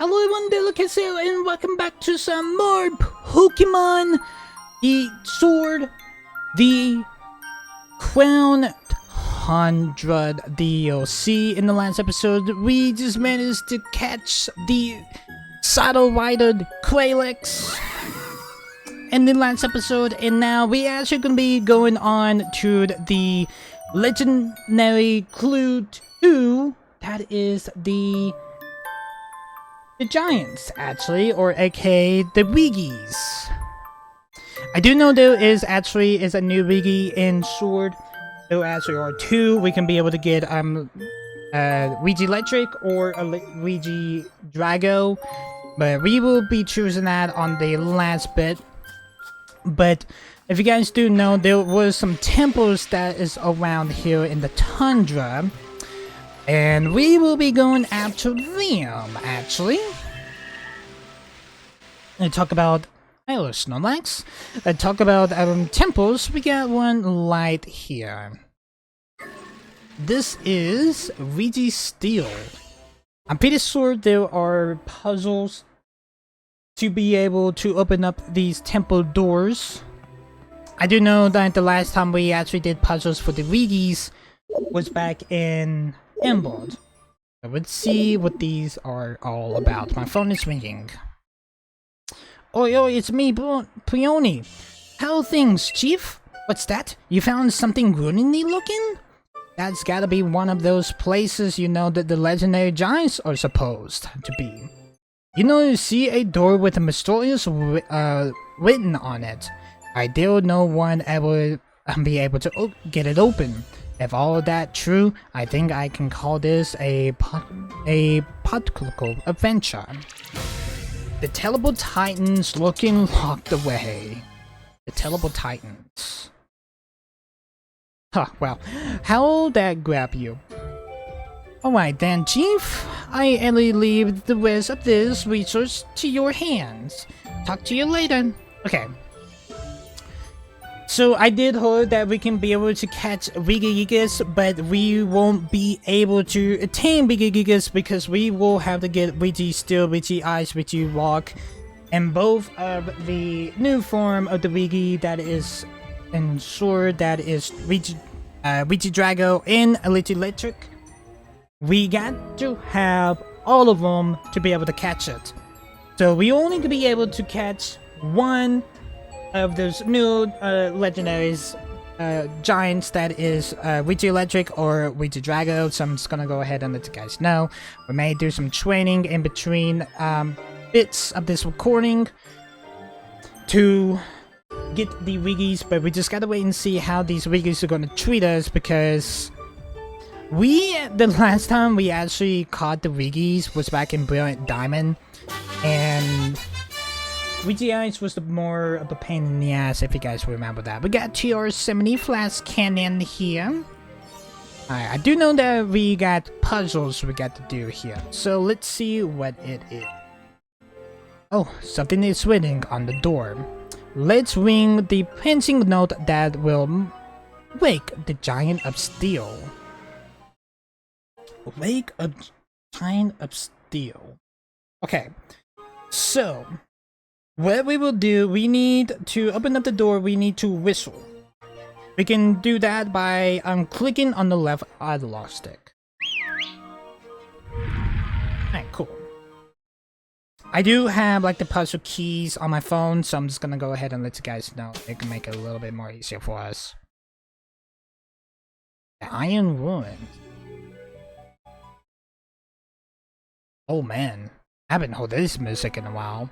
Hello everyone, Delicacy, and welcome back to some more Pokémon. The Sword, the Crown Tundra DLC. In the last episode, we just managed to catch the Saddle Rider Quailix in the last episode, and now we actually gonna be going on to the Legendary Clue 2. That is the Giants, actually, or aka the Wiggies. I do know there is a new Wiggy in Sword. There actually are two. We can be able to get Ouija Electric or a Ouija Drago, but we will be choosing that on the last bit. But if you guys do know, there was some temples that is around here in the Tundra, and we will be going after them, actually. And talk about Snorlax. Talk about temples. We got one right here. This is Ouija Steel. I'm pretty sure there are puzzles to be able to open up these temple doors. I do know that the last time we actually did puzzles for the Wiggies was back in Emerald. So let's see what these are all about. My phone is ringing. Oi, it's me, Peony. How are things, Chief? What's that? You found something ruiny looking? That's gotta be one of those places you know that the legendary giants are supposed to be. You see a door with a mysterious written on it. I dare no one ever be able to get it open. If all of that true, I think I can call this a political adventure. The Terrible Titans looking locked away. The Terrible Titans. Huh, well, how'll that grab you? Alright then, Chief. I leave the rest of this research to your hands. Talk to you later. Okay. So I did hear that we can be able to catch Wiggigas, but we won't be able to attain Wiggigas because we will have to get Ouija Steel, Ouija Ice, Ouija Rock, and both of the new form of the Wiggy that is in Sword, that is Ouija Drago and Ouija Electric. We got to have all of them to be able to catch it. So we only can be able to catch one of those new legendaries giants, that is Ouija Electric or Ouija Drago. So I'm just gonna go ahead and let you guys know. We may do some training in between bits of this recording to get the Wiggies, but we just gotta wait and see how these Wiggies are gonna treat us, because the last time we actually caught the Wiggies was back in Brilliant Diamond, and Ouija Ice was the more of a pain in the ass, if you guys remember that. We got TR-70 Flask Cannon here. I do know that we got puzzles we got to do here, so let's see what it is. Oh, something is written on the door. Let's ring the pinching note that will wake the giant of steel. Wake a giant of steel. Okay, so what we will do, we need to open up the door, we need to whistle. We can do that by clicking on the left analog stick. Alright, cool. I do have like the puzzle keys on my phone, so I'm just gonna go ahead and let you guys know. It can make it a little bit more easier for us. The Iron Ruins. Oh man, I haven't heard this music in a while.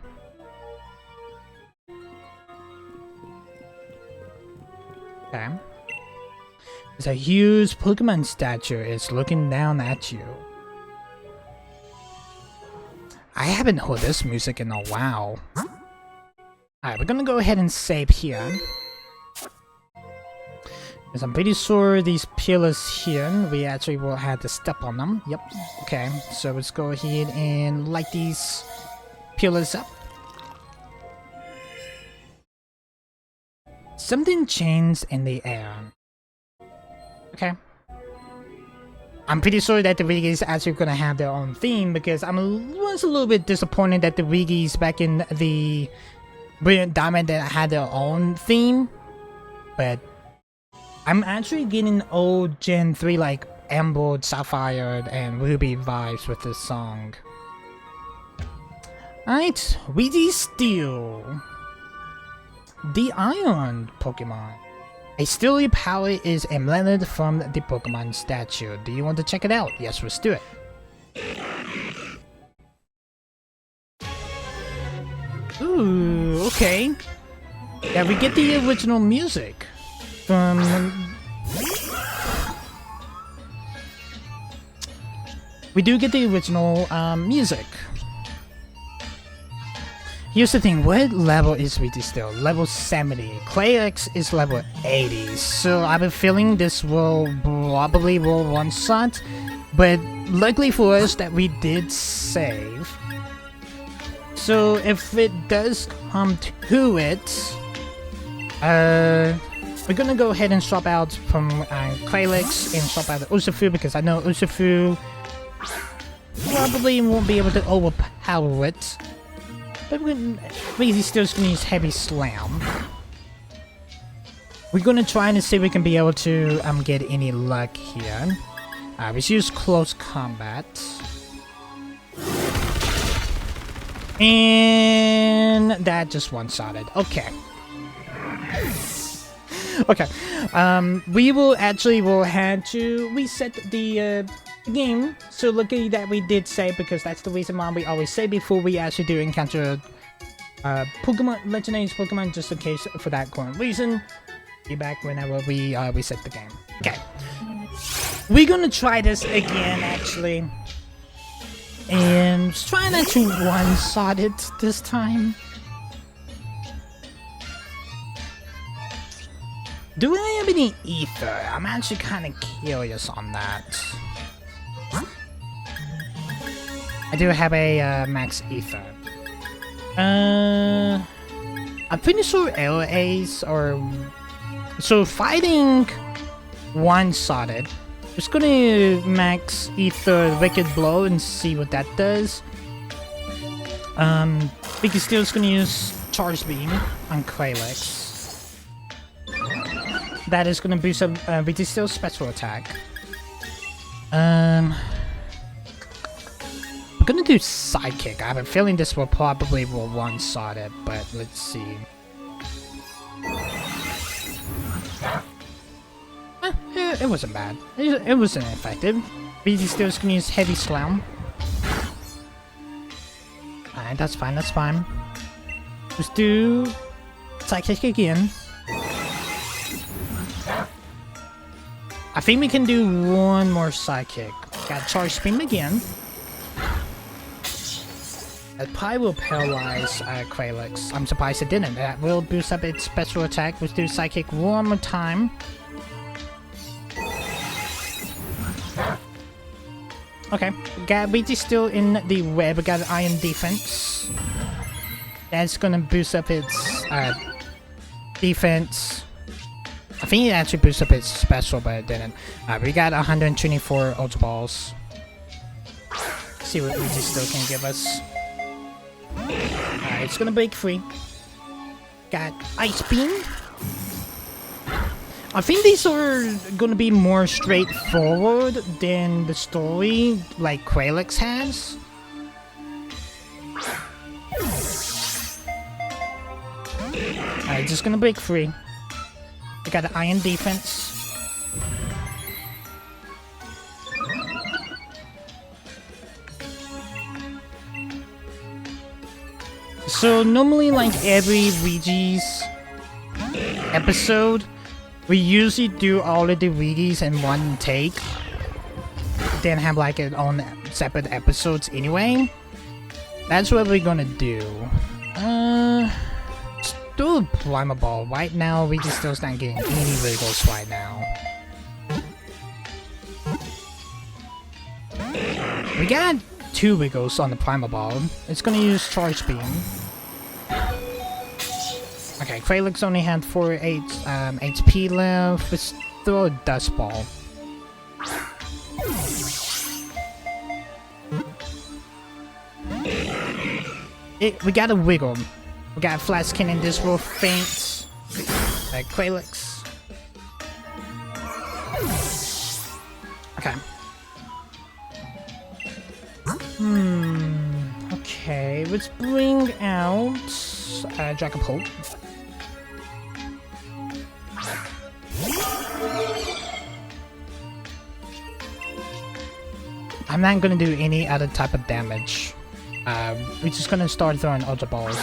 Okay. There's a huge Pokemon statue. It's looking down at you. I haven't heard this music in a while. Alright, we're gonna go ahead and save here. Because I'm pretty sure these pillars here, we actually will have to step on them. Yep. Okay, so let's go ahead and light these pillars up. Something changed in the air. Okay. I'm pretty sure that the Wiggies actually gonna have their own theme because I was a little bit disappointed that the Wiggies back in the Brilliant Diamond that had their own theme, but I'm actually getting old Gen 3 like Emerald, Sapphire, and Ruby vibes with this song. Alright, Wiggy Steel. The Iron Pokemon. A steely power is emanated from the Pokemon statue. Do you want to check it out? Yes, let's do it. Ooh, okay. Yeah, we get the original music from... We do get the original music. Here's the thing, what level is Wiggy still? Level 70. Clayx is level 80. So I have a feeling this will probably one-shot. But luckily for us that we did save. So if it does come to it, we're gonna go ahead and swap out from Clayx and swap out Urshifu because I know Urshifu probably won't be able to overpower it. But Wiggy still gonna use Heavy Slam. We're gonna try and see if we can be able to get any luck here. Let's use Close Combat. And that just one-shotted. Okay. Okay. We will have to reset the game. So lucky that we did save because that's the reason why we always save before we actually do encounter Pokemon, legendary Pokemon, just in case for that current reason. Be back whenever we reset the game. Okay. We're gonna try this again actually. And try not to one-shot it this time. Do I have any ether? I'm actually kind of curious on that. I do have a max ether. I'm pretty sure LAs are... So fighting one-shotted. Just gonna max ether Wicked Blow and see what that does. Because still just gonna use Charge Beam on Clayx. That is gonna boost up Wiggy Steel's special attack. I'm gonna do Psychic. I have a feeling this will probably one-shot it, but let's see. It wasn't bad. It wasn't effective. Wiggy Steel's gonna use Heavy Slam. Alright, that's fine, that's fine. Let's do Psychic again. I think we can do one more Psychic. Got Charge Beam again. That probably will paralyze Clayx. I'm surprised it didn't. That will boost up its special attack. Let's do Psychic one more time. Okay, got Wiggy still in the web. We got Iron Defense. That's gonna boost up its defense. I think it actually boosted up its special, but it didn't. We got 124 Ultra Balls. See what Wiggy still can give us. It's gonna break free. Got Ice Beam. I think these are gonna be more straightforward than the story like Clayx has. Alright, just gonna break free. I got the Iron Defense. So normally like every Wiggy's episode, we usually do all of the Wiggies in one take. Then have like its own separate episodes anyway. That's what we're gonna do. Let's do a Primal Ball. Right now, Wiggy still's not getting any Wiggles right now. We got 2 Wiggles on the Primal Ball. It's gonna use Charge Beam. Okay, Clayx only had 4 HP left. Let's throw a Dust Ball. We gotta wiggle. We got flat skin and this will faint. Like Quailix. Okay. Okay, let's bring out Dragapult. I'm not gonna do any other type of damage. We're just gonna start throwing Ultra Balls.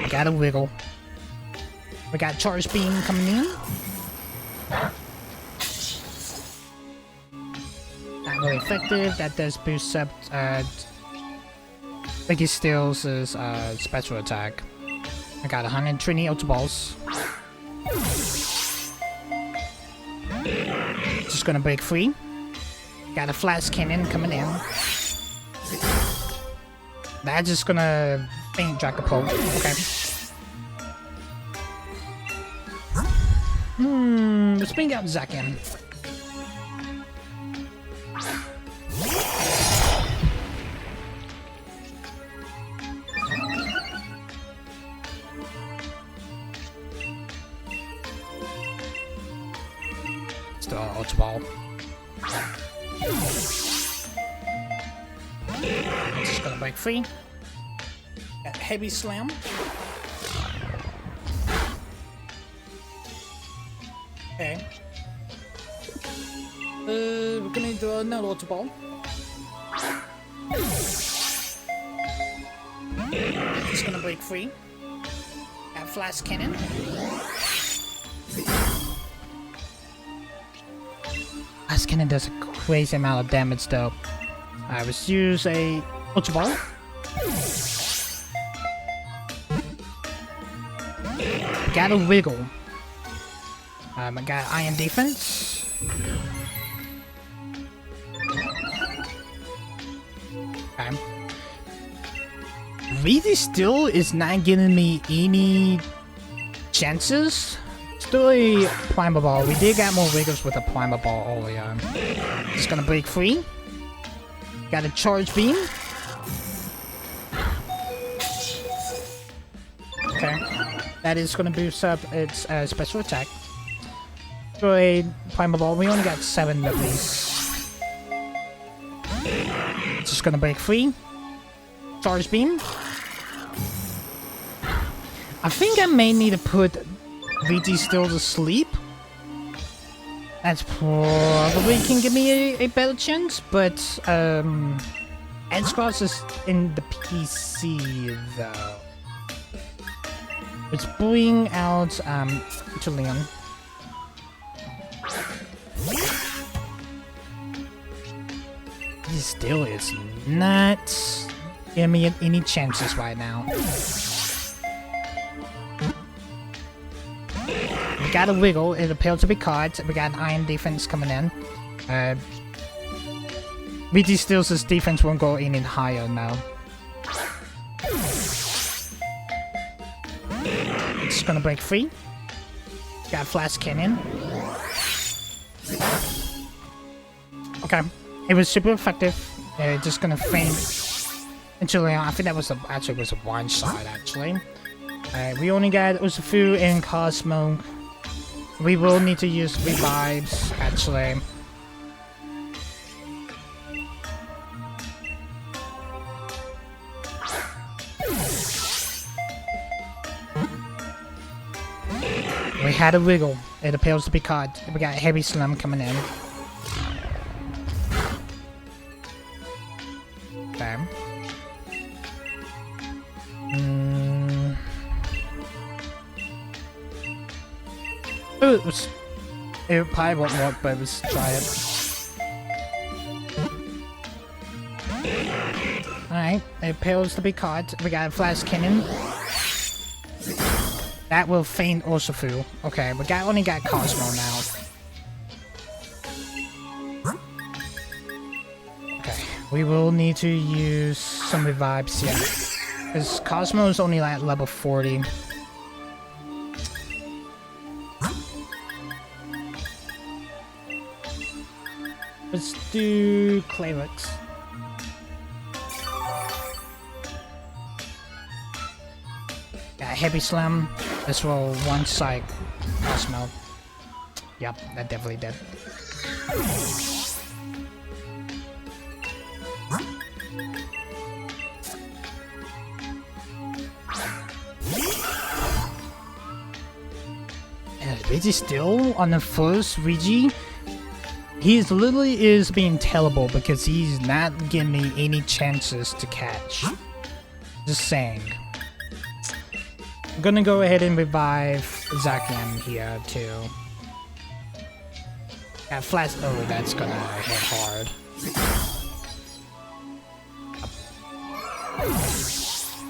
Gotta wiggle. We got Charge Beam coming in. Not really effective. That does boost up Biggie Steel's special attack. I got 120 Ultra Balls. Just gonna break free. Got a Flash Cannon coming in. That's just gonna faint Dragapult. Okay. Let's bring out Zacian. Still an Ultra Ball. Just gonna break free. Got Heavy Slam. Okay. We're gonna do another Ultra Ball. Just gonna break free. Got Flash Cannon. Flash Cannon does a crazy amount of damage though. Let's use a Ultra Ball. Gotta wiggle. I got Iron Defense. Okay. Really still is not giving me any chances. Still a Primal Ball. We did get more wiggles with a Primal Ball earlier. Just gonna break free. Got a Charge Beam. Okay. That is gonna boost up its special attack. Throw a Primal Ball. We only got 7 of these. Just gonna break free. Charge Beam. I think I may need to put VT Steel to sleep. That's probably can give me a better chance, but Edgecross is in the PC though. Let's bring out Julian. He still is not giving me any chances right now. We got a wiggle, it appears to be caught. We got an Iron Defense coming in. VT Steel's defense won't go any higher now. It's gonna break free. Got Flash Cannon. Okay, it was super effective. Just gonna faint. Actually, I think that was actually was a one shot. Actually, we only got Urshifu and Cosmo. We will need to use revives. Actually, we had a wiggle. It appears to be caught. We got Heavy Slam coming in. Okay. It probably won't work, but let's try it. Alright, it appears to be caught. We got a Flash Cannon. That will faint Urshifu. Okay, we only got Cosmo now. Okay, we will need to use some revives here. Because Cosmo is only like level 40. Let's do Clavix. Yeah, Heavy Slam. Let's roll one side. Cosmo. Yep, that definitely did. Reggie still on the first Reggie. He's literally is being terrible because he's not giving me any chances to catch. Just saying. I'm gonna go ahead and revive Zacian here too. Yeah, flash. Oh, that's gonna hit hard.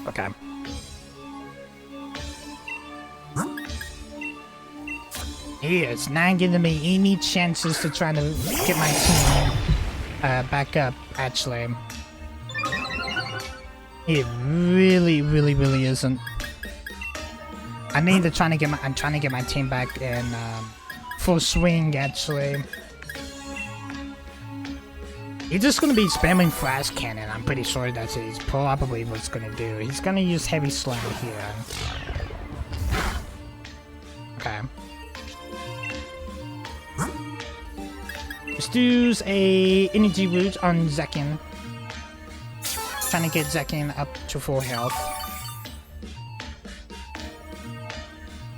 Okay. He is not giving me any chances to try to get my team back up, actually. He really isn't. I need to try to get I'm trying to get my team back in full swing, actually. He's just gonna be spamming Flash Cannon. I'm pretty sure that's he's probably what's gonna do. He's gonna use Heavy Slam here. Okay. Let's do a energy root on Zacian. Trying to get Zacian up to full health.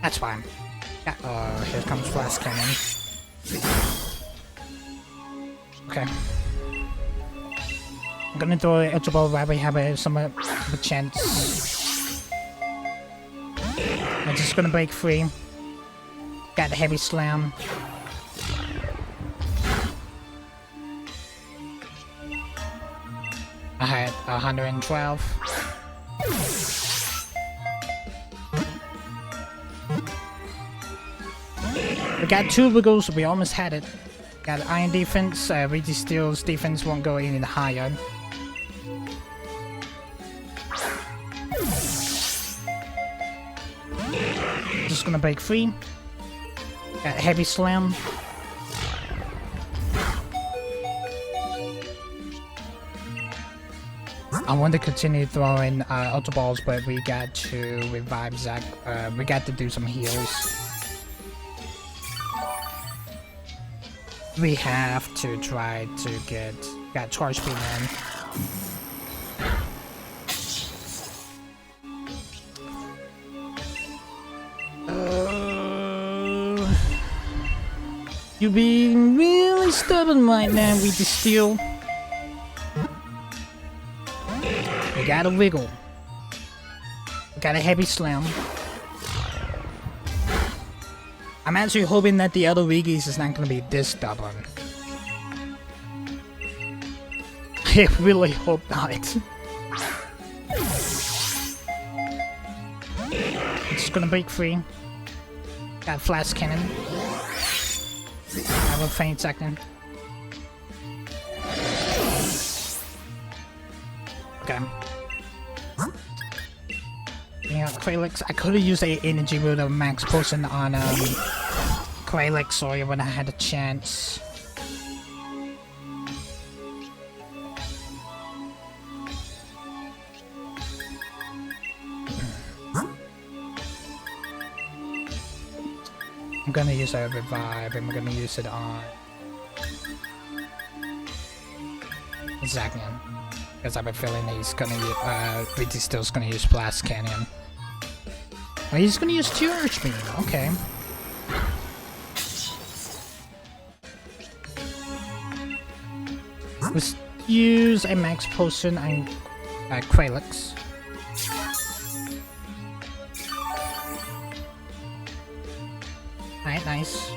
That's fine. Yeah, here comes Flash Cannon. Okay. I'm gonna throw an Ultra Ball right we have some of a chance. I'm just gonna break free. Got the Heavy Slam. I had 112. We got 2 wiggles, we almost had it. Got Iron Defense, Reggie Steel's defense won't go any higher. Just gonna break free. Got Heavy Slam. I want to continue throwing Ultra Balls, but we got to revive Zac. We got to do some heals. We have to try to get Charge Beam in. You're being really stubborn right now with the steel. We got a wiggle. We got a Heavy Slam. I'm actually hoping that the other Wiggies is not going to be this stubborn. I really hope not. I'm just gonna break free. Got Flash Cannon. I will faint second. Okay. Yeah, Quailix. I could have used a energy root of max potion on Quailix, so I would have had a chance. I'm gonna use a revive, and I'm gonna use it on Zacian, because I have a feeling he's gonna use, still's gonna use Blast Canyon. Oh, he's gonna use Charge Beam. Okay. Let's use a max potion on Quailix. Alright, nice.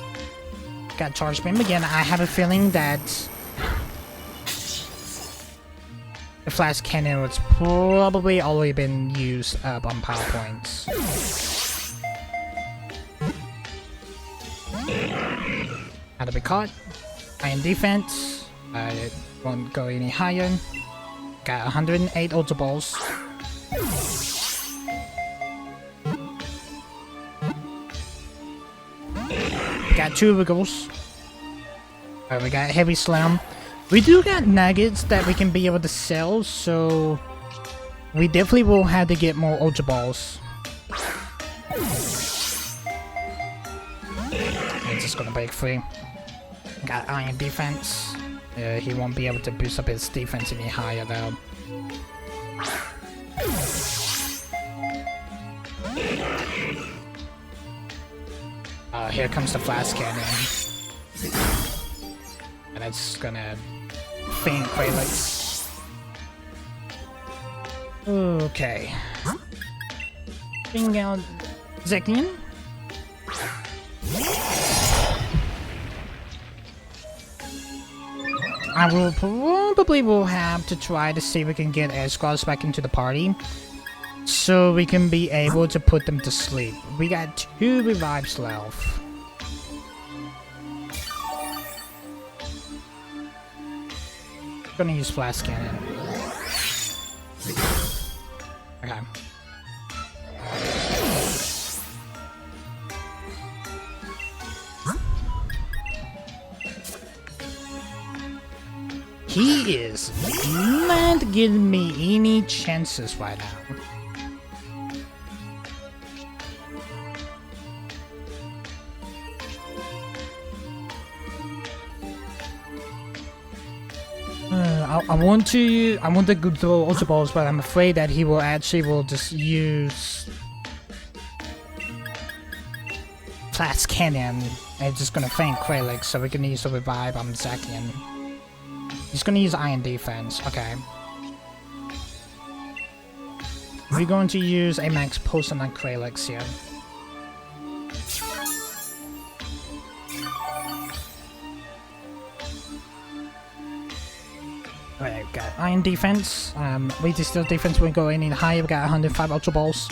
Got Charge Beam again. I have a feeling that the Flash Cannon was probably already been used up on PowerPoints. Had to be caught. Iron Defense. It won't go any higher. Got 108 Ultra Balls. Got 2 Wiggles. We got Heavy Slam. We do got nuggets that we can be able to sell, so we definitely will have to get more Ultra Balls. It's just gonna break free. Got Iron Defense. He won't be able to boost up his defense any higher though. Here comes the Flash Cannon. And it's gonna faint Quaylix. Okay. Bring out Zeknian. I will probably have to try to see if we can get Edgeclaws back into the party, so we can be able to put them to sleep. We got 2 revives left. Gonna use Flash Cannon. Okay. He is not giving me any chances right now. I want to go throw Ultra Balls, but I'm afraid that he will just use Flash Cannon and it's just gonna faint Quaylix, so we can use a revive on Zacian. He's gonna use Iron Defense. Okay. We're going to use a max potion on Quaylix here. Alright, we got Iron Defense. Weighty Steel Defense won't go any higher. We got 105 Ultra Balls.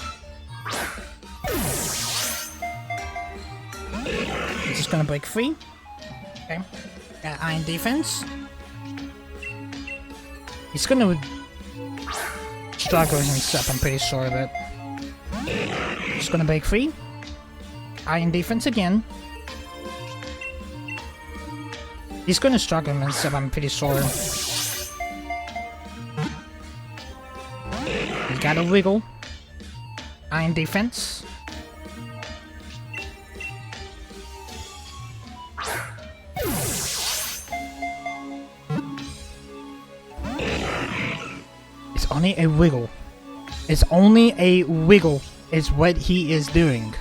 He's just gonna break free. Okay. Got Iron Defense. He's gonna struggle himself, I'm pretty sure of it. Just gonna break free. Iron Defense again. He's gonna struggle himself, I'm pretty sure. He got a wiggle. Iron Defense. It's only a wiggle. It's only a wiggle is what he is doing.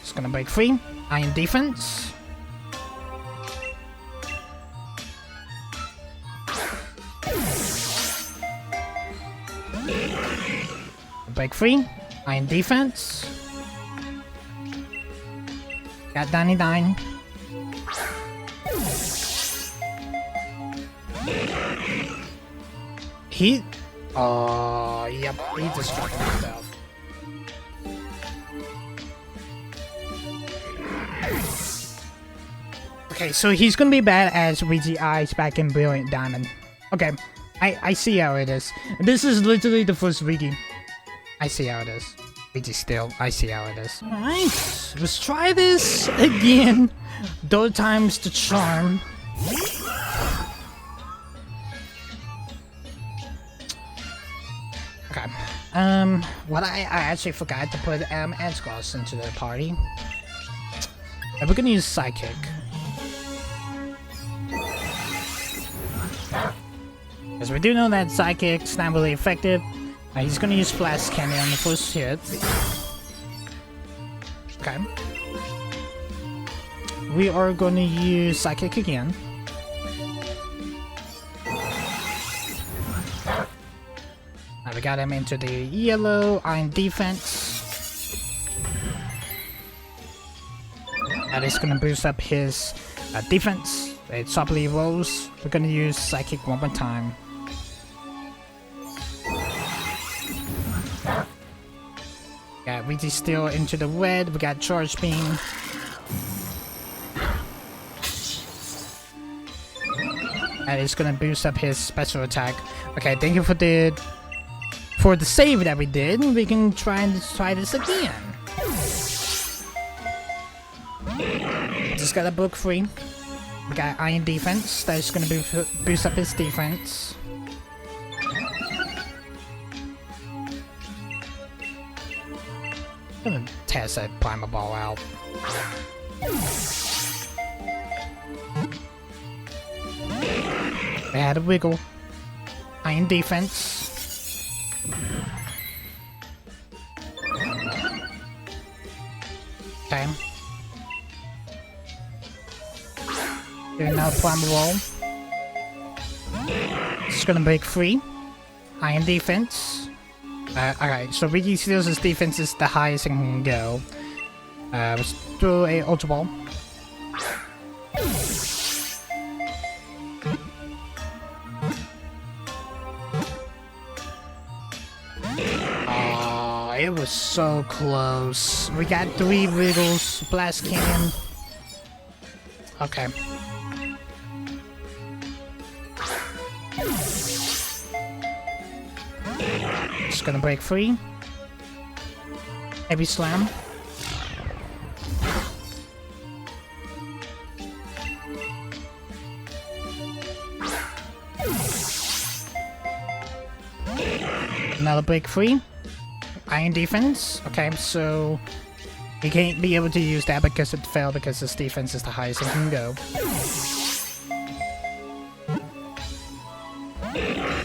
Just gonna break free. Iron Defense. Break free. Iron Defense. Got 99. He... Oh, yep, he distracted himself. Okay, so he's gonna be bad as Ouija Eyes back in Brilliant Diamond. Okay, I see how it is. This is literally the first Ouija. I see how it is. Ouija still, I see how it is. Alright, let's try this again. Third time's the charm. Okay. What I actually forgot to put Edgeclaws into the party. And we're gonna use Psychic. Because we do know that Psychic's not really effective. He's gonna use Flash Cannon on the first hit. Okay. We are gonna use Psychic again. We got him into the yellow Iron Defense. That is gonna boost up his defense. It's Soppily Rose. We're gonna use Psychic one more time. Got Ouija Steel into the red. We got Charge Beam. That is gonna boost up his special attack. Okay, thank you for the save that we did. We can try this again. Just got a book free. We got Iron Defense. That's gonna boost up his defense. I'm gonna test that Primal Ball out. We had a wiggle. Iron Defense. Okay. Do another Primal Ball. It's gonna break free. Iron Defense. Alright, so Ricky Steals' defense is the highest it can go. Let's do a Ultra Ball. Oh, it was so close. We got 3 Wiggles, Blast Cannon. Okay. Just gonna break free. Heavy Slam. Another break free. Iron Defense. Okay, so he can't be able to use that because it failed because his defense is the highest it can go.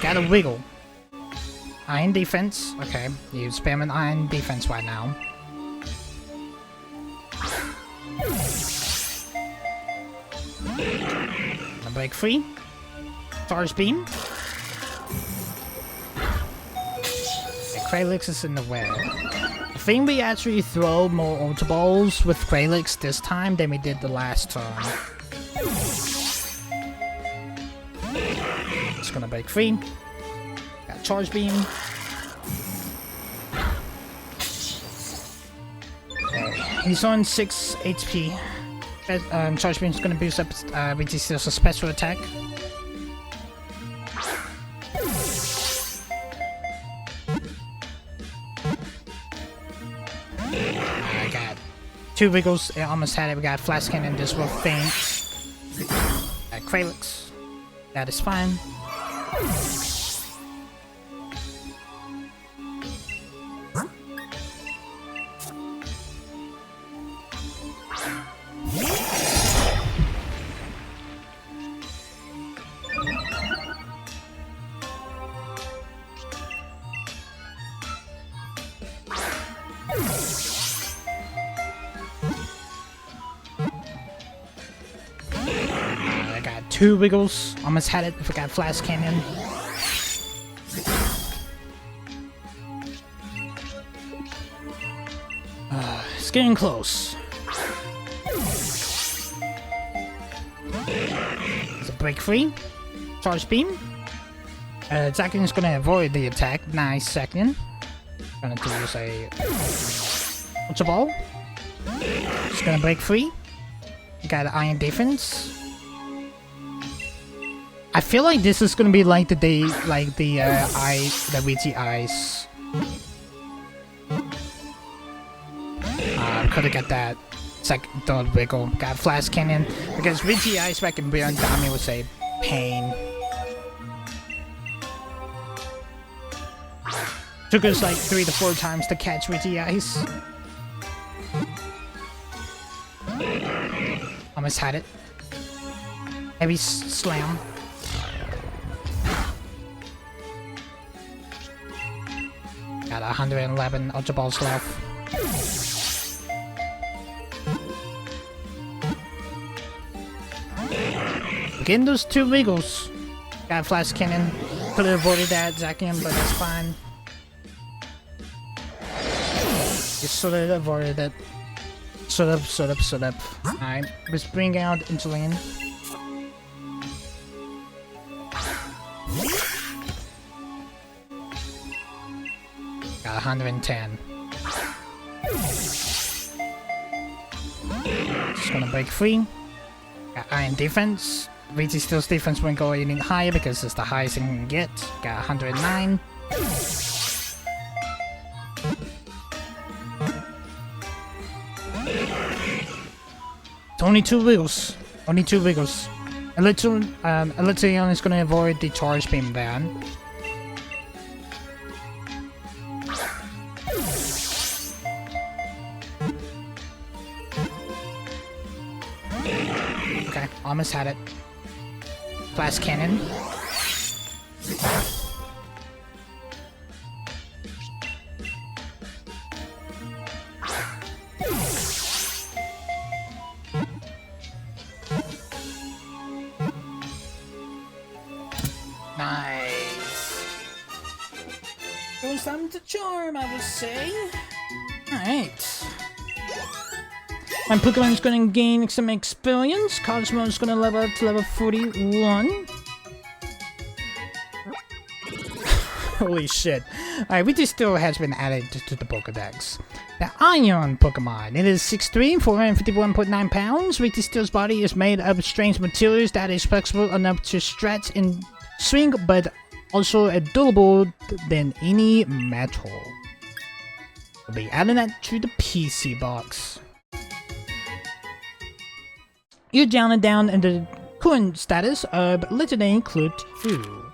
Got a Wiggle. Iron Defense. Okay, you spam an Iron Defense right now. A break free. Charge Beam. Kraylix is in the way. I think we actually throw more Ultra Balls with Kraylix this time than we did the last turn. Just gonna break free. Got Charge Beam. Okay. He's on 6 HP. Charge Beam is gonna boost up BTC's special attack. I got 2 Wiggles. I almost had it. We got Flash Cannon. This will faint. Got Kraylix. That is fine. I got 2 Wiggles. Almost had it. I got Flash Cannon. It's getting close. It's a break free. Charge Beam. Zakin is gonna avoid the attack. Nice second. Gonna use a Ultra Ball. Just gonna break free. Got an Iron Defense. I feel like this is gonna be like the VG Ice. Could have got that second third Wiggle. Got Flash Cannon because VG Ice back in Beyond Dami was a pain. Took us like 3 to 4 times to catch VG Ice. Almost had it. Heavy Slam. Got 111 Ultra Balls left. Getting those 2 Wiggles. Got Flash Cannon. Could have avoided that Zakian, but that's fine. Just sort of avoided it. Sort of. Alright, let's bring out Insulin. Got 110. Just gonna break free. Got Iron Defense. VG Steel's defense won't go any higher because it's the highest it can get. Got 109. It's only 2 wiggles. Only 2 wiggles. Electrion is gonna avoid the charge beam ban. Okay, almost had it. Blast cannon. Nice. It was time to charm, I would say. Alright. My Pokemon is gonna gain some experience. Cosmo is gonna level up to level 41. Holy shit. Alright, Viti still has been added to the Pokedex. The Ion Pokemon. It is 6'3", 451.9 pounds. Viti Steel's body is made of strange materials that is flexible enough to stretch and swing, but also durable than any metal. We'll be adding that to the PC box. You're down and down in the current status of Legendary Clue 2.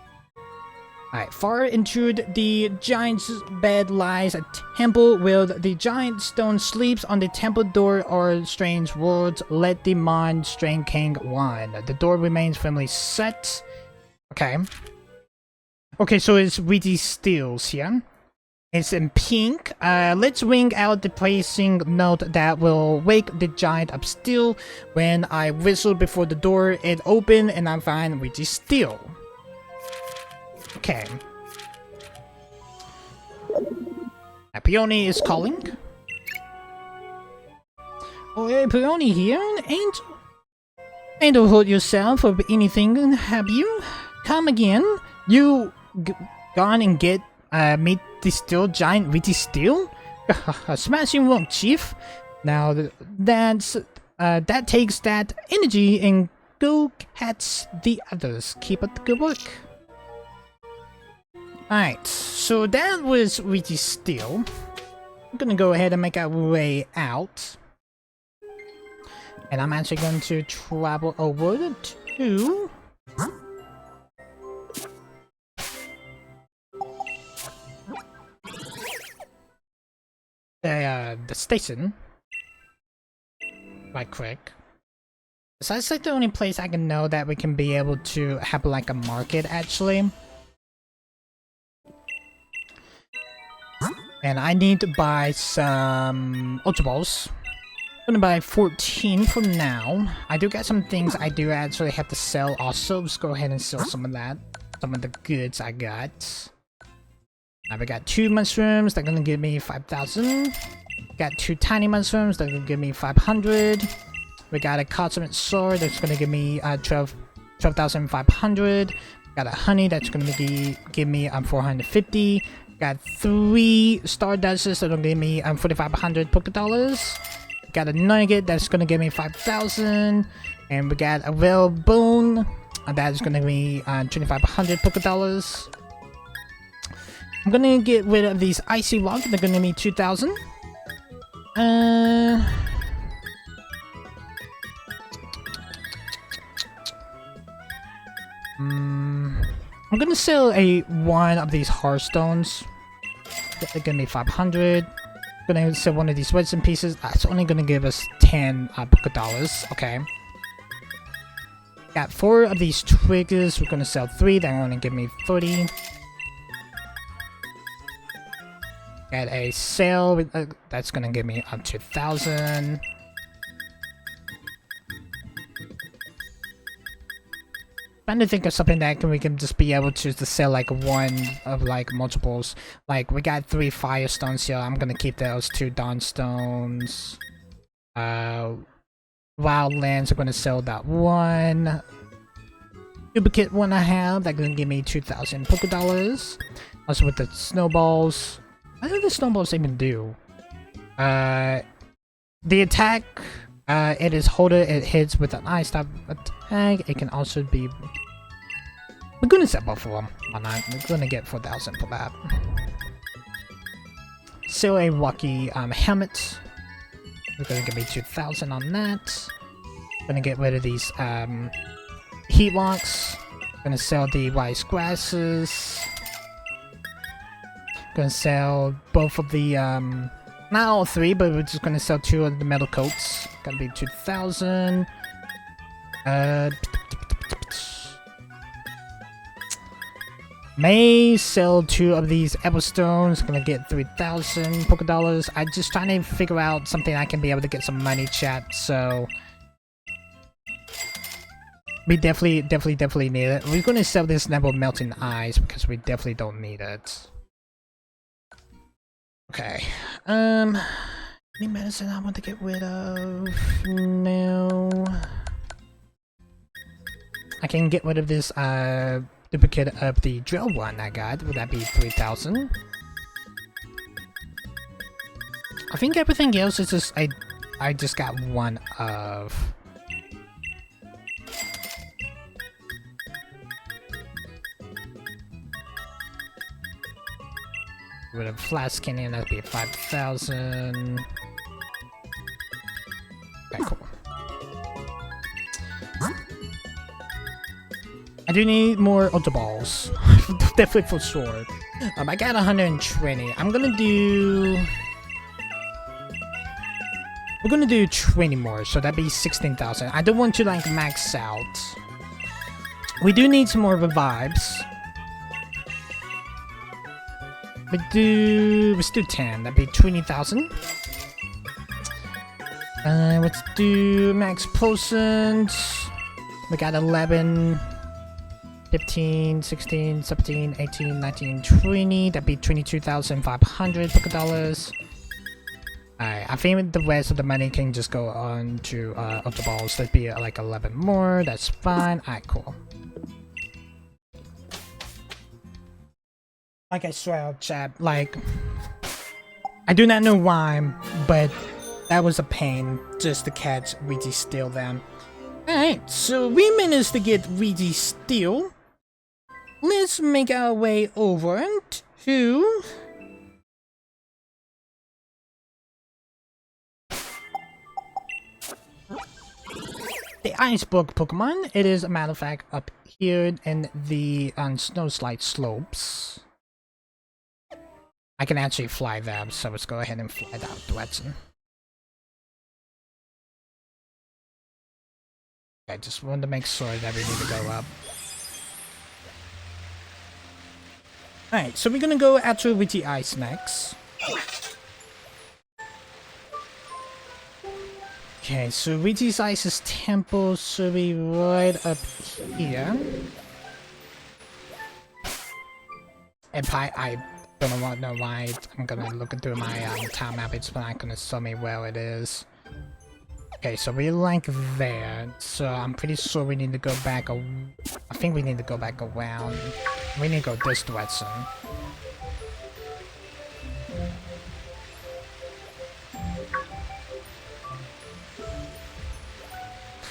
Alright, far into the giant's bed lies a temple where the giant stone sleeps. On the temple door are strange words. Let the mind strain King 1. The door remains firmly set. Okay. Okay, so it's Viti Steel's here. It's in pink. Let's ring out the placing note that will wake the giant up still. When I whistle before the door, it opens and I find Viti Steel. Okay. Peony is calling. Oh, hey, Peony here. Ain't hurt yourself or anything, have you? Come again. You gone and get meet the steel giant Viti Steel? Smashing work, Chief. Now that takes that energy and go catch the others. Keep up the good work. Alright, so that was Viti Steel. I'm gonna go ahead and make our way out. And I'm actually going to travel over to the station. Right quick. So that's like the only place I can know that we can be able to have like a market actually. And I need to buy some Ultra Balls. I'm gonna buy 14 for now. I do got some things I do actually have to sell also. Let's go ahead and sell some of that. Some of the goods I got. Now we got 2 mushrooms, they're gonna give me 5,000. Got 2 tiny mushrooms, they're gonna give me 500. We got a cosmic sword that's gonna give me 12,500. Got a honey that's gonna give me 450. Got 3 Stardusts that'll give me 4,500 Poké Dollars. Got a Nugget that's gonna give me 5,000. And we got a Whale Bone that's gonna give me 2,500 Poké Dollars. I'm gonna get rid of these Icy Rocks, they're gonna give me 2,000. I'm gonna sell one of these Hearthstones. They're gonna be 500. Gonna sell one of these Wedson pieces. That's only gonna give us 10 Poké Dollars. Okay. Got 4 of these triggers. We're gonna sell 3. They're gonna give me 30. Got a sale. That's gonna give me up to 1,000. Trying to think of something that we can just be able to sell like one of like multiples. Like we got 3 Firestones here. I'm gonna keep those 2 Dawnstones. Wildlands, I'm gonna sell that 1. Duplicate one I have, that's gonna give me 2,000 Poké Dollars. Also with the snowballs. What do the snowballs even do? The attack, it is holder, it hits with an ice type attack. It can also be... We're gonna set both of them. Why not? We're gonna get 4,000 for that. Still a Wacky helmet. We're gonna give me 2,000 on that. Gonna get rid of these heat locks. Gonna sell the rice grasses. Gonna sell both of the not all three, but we're just gonna sell 2 of the metal coats. Gonna be 2,000. May sell 2 of these Everstones. Gonna get 3,000 Poké Dollars. I'm just trying to figure out something I can be able to get some money, chat. So we definitely need it. We're gonna sell this Never Melting Ice because we definitely don't need it. Okay. Any medicine I want to get rid of? No. I can get rid of this duplicate of the drill one I got. Would that be 3,000? I think everything else is just I just got 1 of. With a flat skin in, that'd be 5,000. Okay, cool. I do need more Ultra Balls. Definitely for sure. I got 120. I'm gonna do... We're gonna do 20 more, so that'd be 16,000. I don't want to like max out. We do need some more revives. Let's do 10. That'd be 20,000. Let's do max potions. We got 11, 15, 16, 17, 18, 19, 20. That'd be 22,500 Poké Dollars. Alright, I think the rest of the money can just go on to Ultra Balls. That'd be like 11 more. That's fine. Alright, cool. Like I swear, chat, like, I do not know why, but that was a pain just to catch Reggie Steel then. Alright, so we managed to get Reggie Steel. Let's make our way over to... the Iceberg Pokemon. It is, a matter of fact, up here in the Snowslide Slopes. I can actually fly them, so let's go ahead and fly that direction. I just wanted to make sure that we need to go up. Alright, so we're gonna go after with the Ice next. Okay, so Luigi's Ice's temple should be right up here. And I don't know why I'm gonna look into my town map, it's not gonna show me where it is. Okay, so we're like there, so I'm pretty sure we need to go back. I think we need to go back around. We need to go this direction.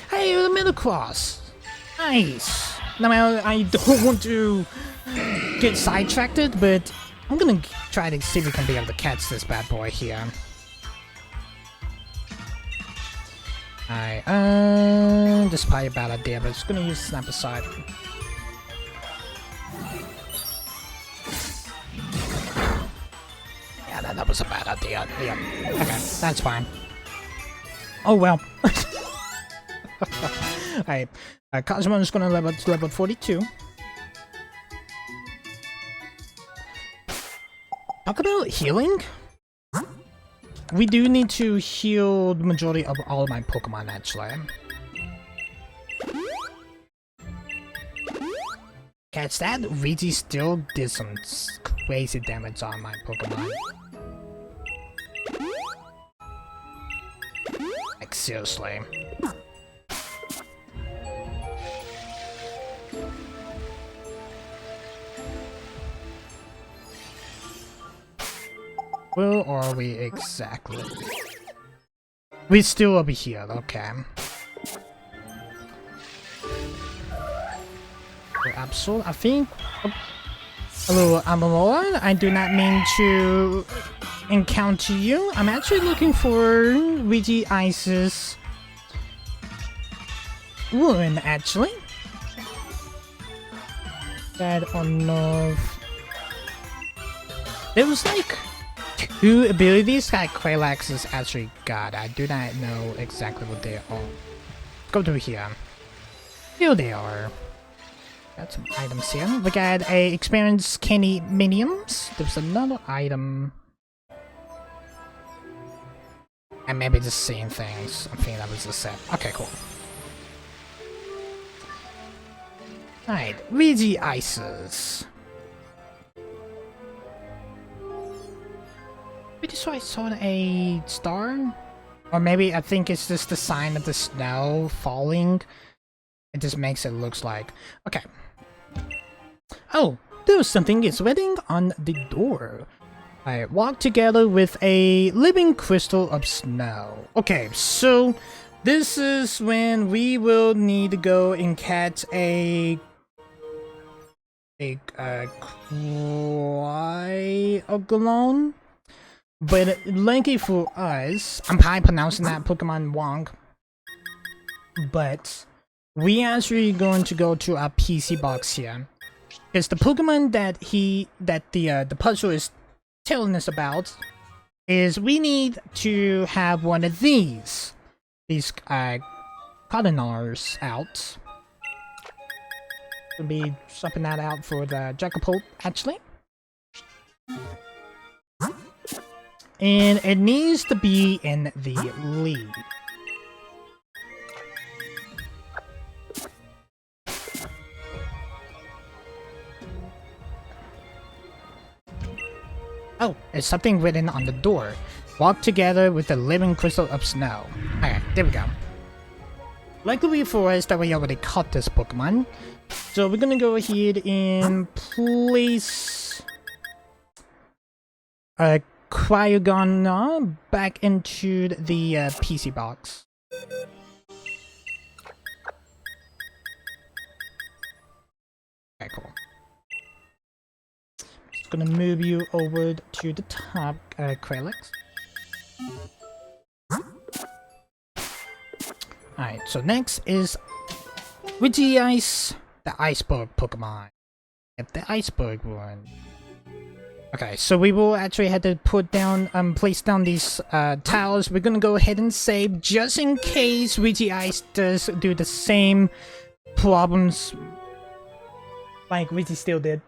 Hey, the middle cross! Nice! Now I don't want to get sidetracked, but I'm gonna try to see if we can be able to catch this bad boy here. Alright, this is probably a bad idea, but it's gonna use Snap Aside. Yeah, that was a bad idea. Yeah. Okay, that's fine. Oh well. Alright, Cosmo is gonna level to level 42. Talk about healing? We do need to heal the majority of all of my Pokemon, actually. Catch that? Reggie still did some crazy damage on my Pokemon. Like, seriously. Where are we exactly? We're still over here, okay. Absol, I think. Hello, Amalora. I do not mean to encounter you. I'm actually looking for Reggie Ice's one, actually. That on North. There was like 2 abilities that Quailax has actually got. I do not know exactly what they are. Go through here. Here they are. Got some items here. We got a experienced candy minions. There's another item. And maybe the same things. I think that was the set. Okay, cool. Alright, Ouija Ices. Maybe so I saw a star? Or maybe I think it's just the sign of the snow falling. It just makes it looks like. Okay. Oh, there's something is waiting on the door. I walk together with a living crystal of snow. Okay, so this is when we will need to go and catch a Cryogonal. But lucky for us, I'm probably pronouncing that Pokemon wrong. But we actually going to go to our PC box here. Because the Pokemon that the puzzle is telling us about is we need to have one of these Cardinals out. We'll be swapping that out for the Jackapult, actually. And it needs to be in the lead. Oh, there's something written on the door. Walk together with the living crystal of snow. Alright, there we go. Luckily for us that we already caught this Pokemon. So we're gonna go ahead and place a Cryogonal back into the PC box. Okay, cool. Just gonna move you over to the top, Kralix. Alright, so next is Ouija Ice, the Iceberg Pokemon. Get the Iceberg one. Okay, so we will actually have to put down, place down these tiles. We're gonna go ahead and save just in case Ouija Ice does do the same problems like Ouija still did.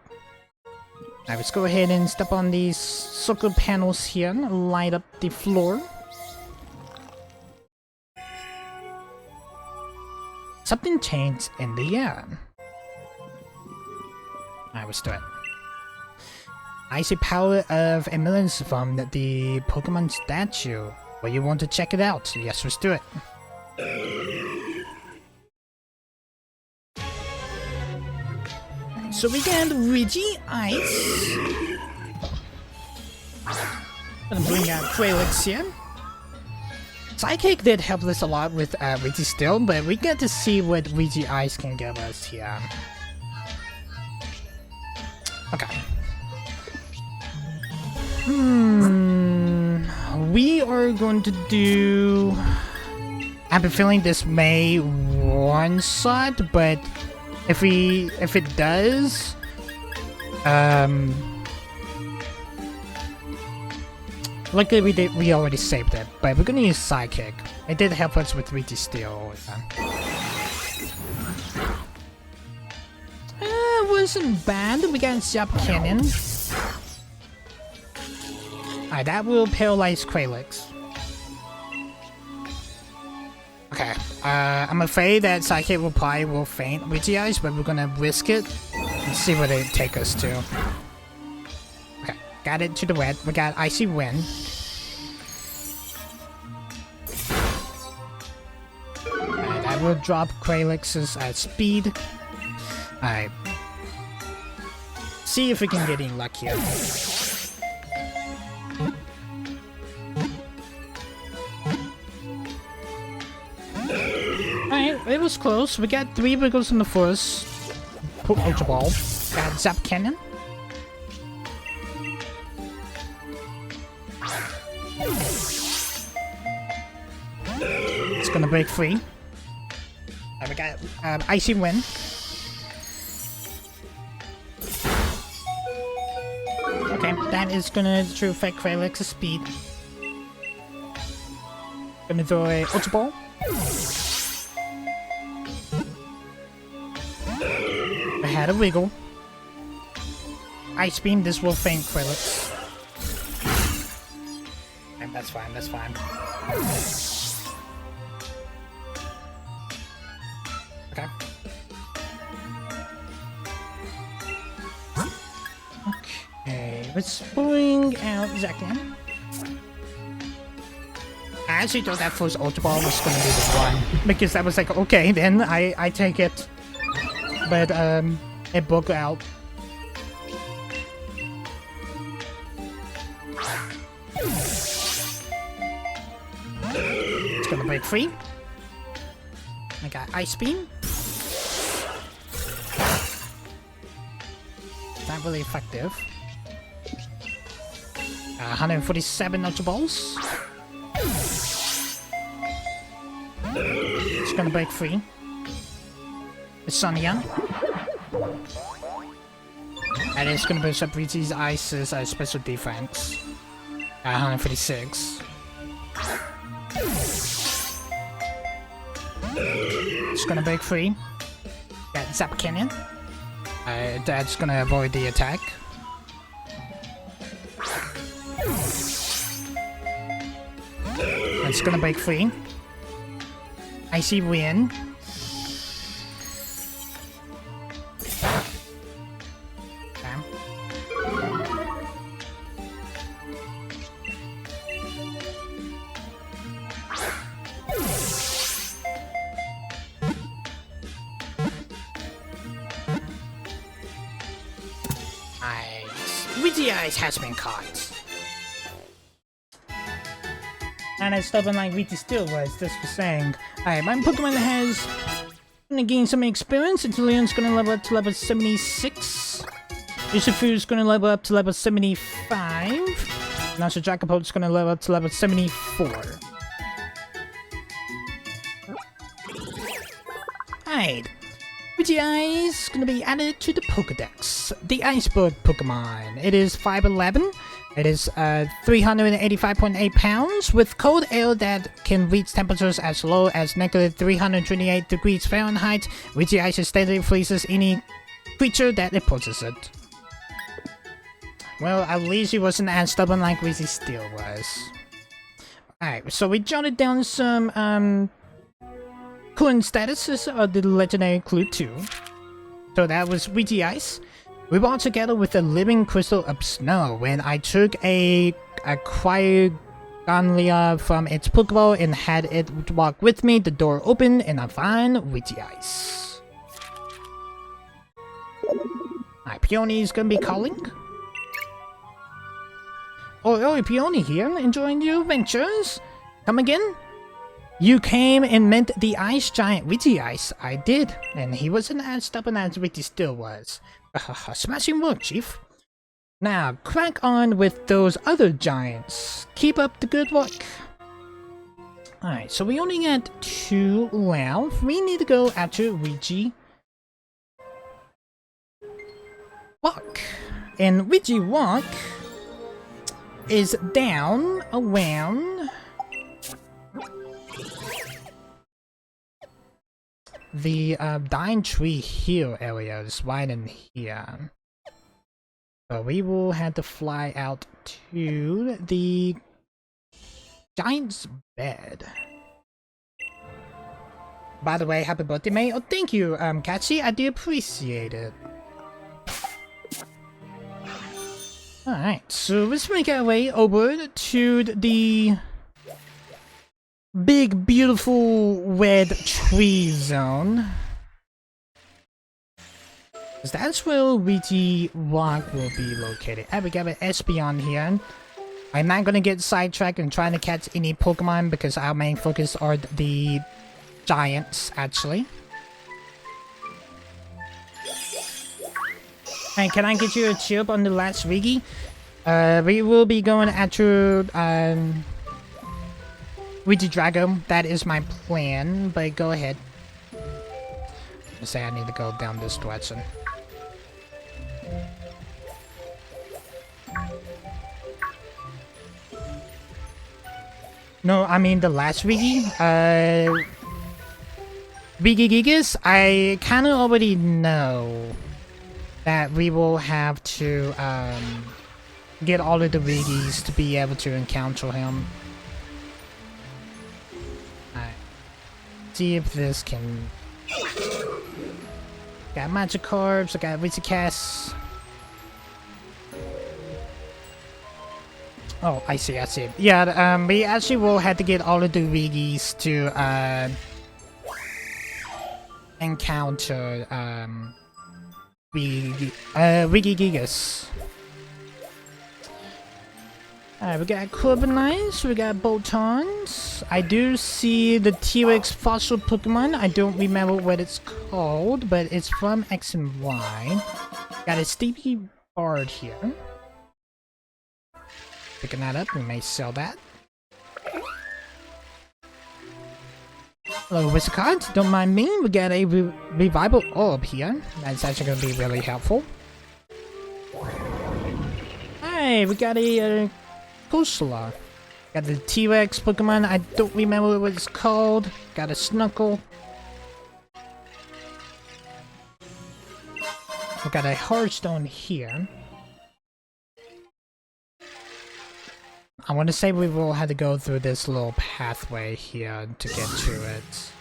Alright, let's go ahead and step on these circle panels here and light up the floor. Something changed in the air. Alright, let's do it. Icy power of emergence from the Pokemon statue. Well, you want to check it out? Yes, let's do it. So we got Ouija Ice. Gonna bring out Kralix here. Psychic did help us a lot with Ouija still, but we get to see what Ouija Ice can give us here. Okay. We are going to do... I have a feeling this may one-shot, but if it does... luckily we already saved it, but we're gonna use Psychic. It did help us with Ouija Steel. It wasn't bad. We got Zap Cannon. Alright, that will paralyze Kralix. Okay, I'm afraid that Psychic will probably faint with you guys, but we're gonna risk it and see what it take us to. Okay, got it to the red. We got Icy Wind. Alright, I will drop Kralix's speed. Alright. See if we can get any luck here. Alright, it was close. We got 3 wiggles in the first Ultra Ball. Got Zap Cannon. It's gonna break free. We got Icy Wind. Okay, that is gonna to affect Kralex's speed. Gonna throw a Ultra Ball. I had a wiggle. Ice Beam, this will faint Kralex. And that's fine, that's fine. Okay. Okay, let's bring out Zacian. I actually thought that first Ultra Ball was gonna be the one. Because I was like, okay, then I take it. But, it broke out. It's gonna break free. I got Ice Beam. Not really effective. 147 Ultra Balls. It's gonna break free. It's Sonia. And it's gonna boost up Rizi's Ice's special defense. 146. It's gonna break free. Got Zap Cannon. That's gonna avoid the attack. It's gonna break free. Icy Wind. Ice has been caught. And as stubborn like Riti still was, just for saying. Alright, my Pokemon has gonna gain some experience. Leon's gonna level up to level 76. Yusufu's gonna level up to level 75. And also Dragapult's gonna level up to level 74. Alright. Riti Ice gonna be added to the Pokedex. The Iceberg Pokemon. It is 5'11". It is 385.8 pounds with cold air that can reach temperatures as low as -328 degrees Fahrenheit. Riti Ice steadily freezes any creature that approaches it. Well, at least he wasn't as stubborn like Riti still was. Alright, so we jotted down some current statuses of the legendary Clue 2. So that was Riti Ice. We walked together with a living crystal of snow when I took a Cryogonlia from its Pokeball and had it walk with me. The door opened and I find Riti Ice. Alright, Peony's gonna be calling. Oh, Peony here, enjoying your adventures? Come again? You came and met the ice giant Riti Ice. I did, and he wasn't as stubborn as Riti still was. Smashing work, Chief. Now, crack on with those other giants. Keep up the good work. Alright, so we only got 2 left. We need to go after Riti Walk. And Riti Walk is down around the Dying Tree Hill area is right in here. So we will have to fly out to the Giant's Bed. By the way, happy birthday, mate. Oh, thank you, Catchy. I do appreciate it. Alright, so let's make our way over to the big, beautiful red tree zone. Because that's where Riti Walk will be located. We got an Espeon here. I'm not gonna get sidetracked and trying to catch any Pokemon because our main focus are the giants, actually. And can I get you a chip on the last Wiggy? We will be going after Riti Drago. That is my plan, but go ahead. I say I need to go down this direction. No, I mean the last Wiggy. Wiggy Gigas, I kind of already know that we will have to get all of the Wiggys to be able to encounter him. Alright. See if this can... Got magic cards, I got Wizard Cast. Oh, I see. Yeah, we actually will have to get all of the Wiggys to encounter Wiggy Gigas. Alright, we got Carbonites, we got Boltons. I do see the T-Rex fossil Pokemon. I don't remember what it's called, but it's from X and Y. Got a Stevie Bard here. Picking that up, we may sell that. Hello, Wizard Cards, don't mind me. We got a Revival Orb here. That's actually going to be really helpful. Hey, we got a Pusula. Got the T-Rex Pokemon, I don't remember what it's called. Got a Snuckle. We got a Hearthstone here. I want to say we will have to go through this little pathway here to get to it.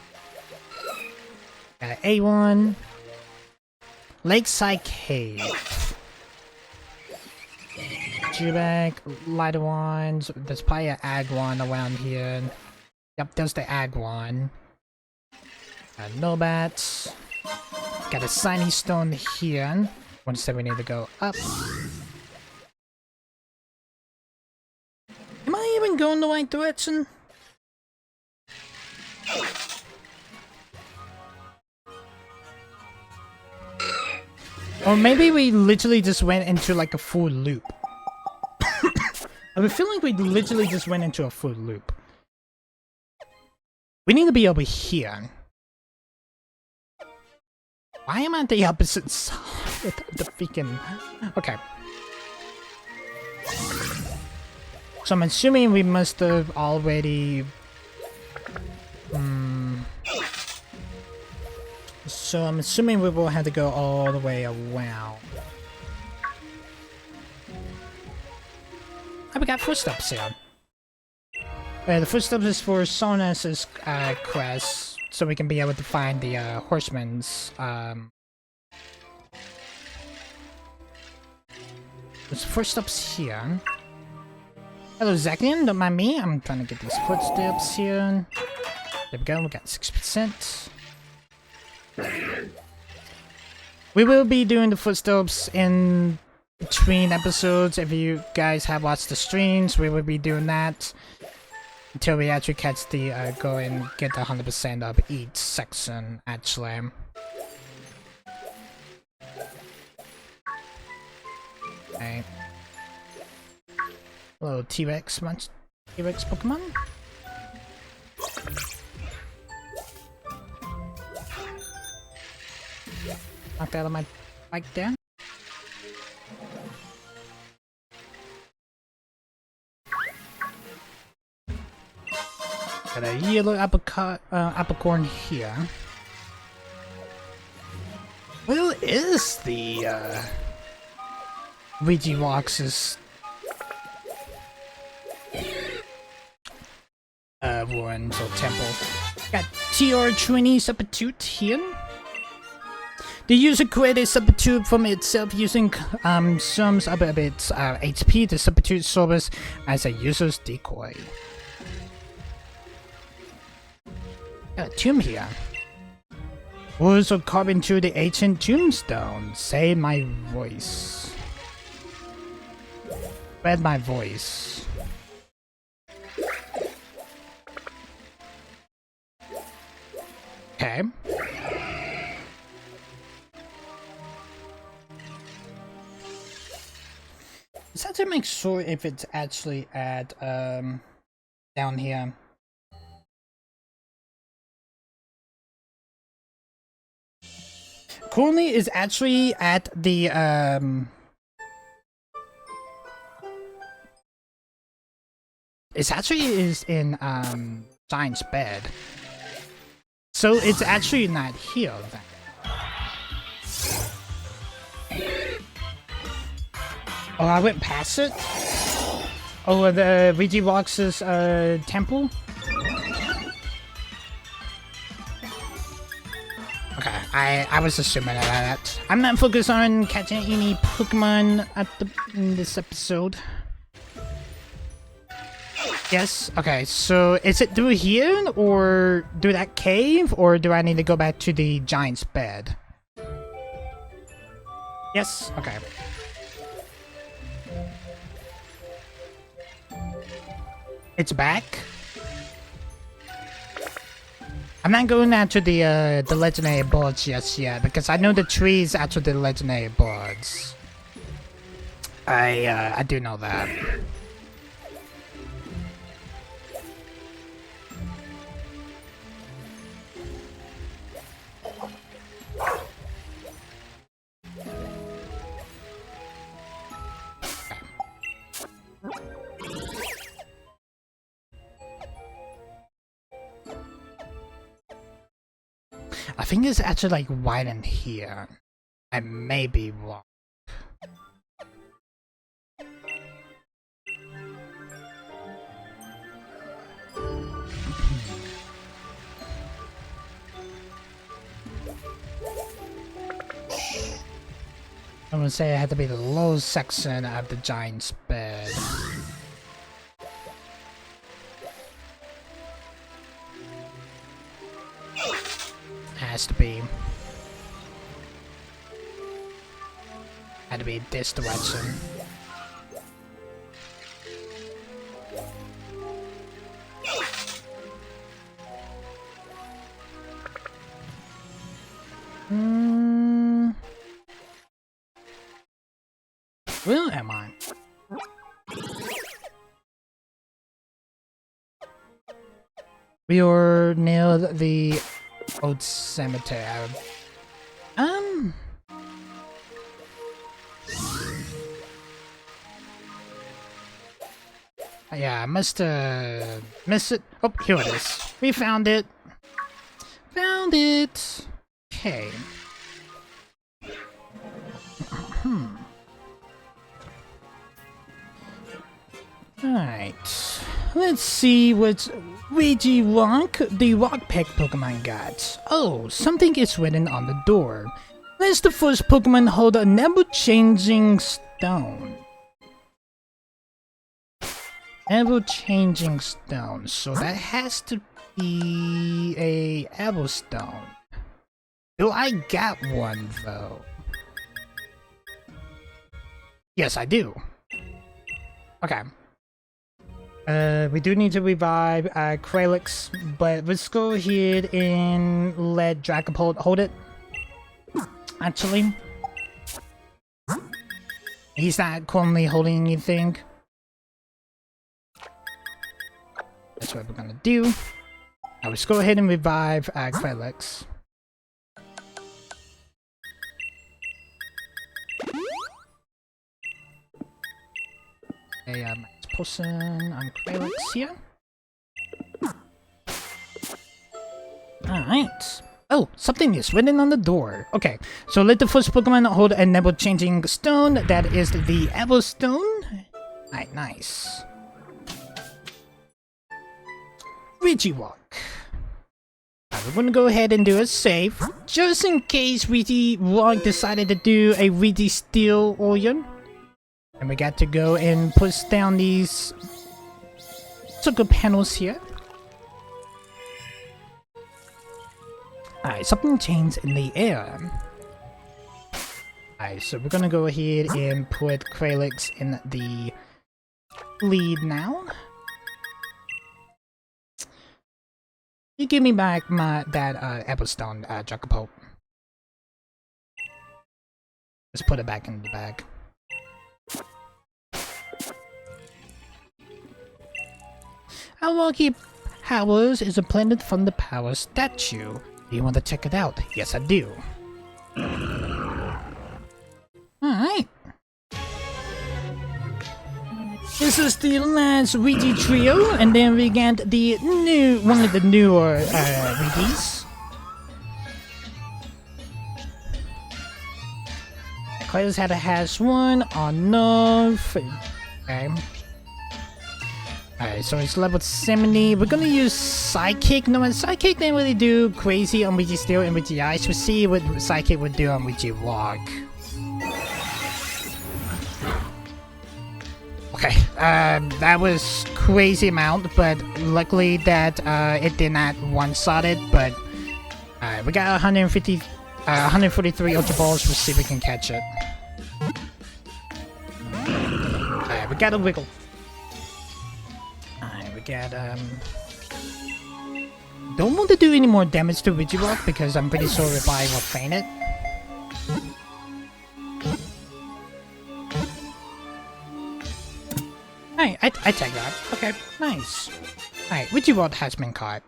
Got an A1. Lakeside Cave. Jubak, lighter ones. There's probably an Agwan around here. Yep, there's the Agwan. Got Nobats. Got a Shiny Stone here. Want to say we need to go up. Am I even going the right direction? Or maybe we literally just went into like a full loop. I feel like we literally just went into a full loop. We need to be over here. Why am I on the opposite side of the freaking... Okay. So I'm assuming we must have already... So I'm assuming we will have to go all the way around. Oh, we got footsteps here. The footsteps is for Sonus's quest, so we can be able to find the horsemen's... There's footsteps here. Hello, Zakian, don't mind me. I'm trying to get these footsteps here. There we go, we got 6%. We will be doing the footsteps in between episodes. If you guys have watched the streams, we will be doing that until we actually catch the go and get the 100% of each section, actually. Okay. Hello, T-Rex Pokemon. Knock that out of my bike there. Got a yellow apricorn here. Where is the Regirox's ruins or temple? Got TR20 substitute here. The user created a substitute from itself using sums of its HP. The substitute serves as a user's decoy. Got a tomb here. Words are carved into the ancient tombstone. Say my voice. Spread my voice. Okay. Let's have to make sure if it's actually at down here. currently is actually at the It's actually is in Giant's bed. So it's actually not here then. Oh, I went past it? Oh, the Regirox's temple? Okay, I was assuming that. I'm not focused on catching any Pokemon in this episode. Yes, okay, so is it through here, or through that cave, or do I need to go back to the Giant's bed? Yes, okay. It's back? I'm not going after the legendary birds just yet, because I know the trees after the legendary birds. I do know that. I think it's actually like right in here. I may be wrong. I'm gonna say it had to be the low section of the Giant's bed. Has to be. Had to be this direction. Where am I? We are near the old cemetery. Yeah, I must miss it. Oh, here it is. We found it. Found it. Okay. Alright. Let's see what Regirock, the rock peg Pokemon, got. Oh, something is written on the door. Let's the first Pokemon hold a never-changing stone. Ever-changing stone. So that has to be a Everstone. Do I got one though? Yes, I do. Okay. We do need to revive Kralix, but let's go ahead and let Dragapult hold it. Actually, he's not currently holding anything. That's what we're gonna do. Now let's go ahead and revive Kralix. Hey, person on Kralix here. Alright. Oh, something is written on the door. Okay, so let the first Pokemon hold a never-changing stone. That is the Everstone. Alright, nice. Regirock. We're gonna go ahead and do a save, just in case Regirock decided to do a Registeel Orient. And we got to go and push down these sugar panels here. Alright, something changed in the air. Alright, so we're gonna go ahead and put Kralix in the lead now. You give me back that Everstone, Dragapult. Let's put it back in the bag. Our lucky powers is a planet from the power statue. Do you want to check it out? Yes, I do. Alright. This is the last Ouija trio, and then we get the one of the newer Ouijas. Claire's had a hash one on no. Okay. Alright, so it's level 70. We're gonna use Psychic. No, Psychic didn't really do crazy on Ouija Steel and Ouija Ice. We'll see what Psychic would do on Ouija Walk. Okay, that was crazy amount, but luckily that it did not one-shot it, but we got 143 Ultra Balls. We'll see if we can catch it. Alright, we got a wiggle. Alright, we got, don't want to do any more damage to Ouija Rock because I'm pretty sure if I will faint it. Alright, I take that. Okay, nice. Alright, Ouija Rock has been caught.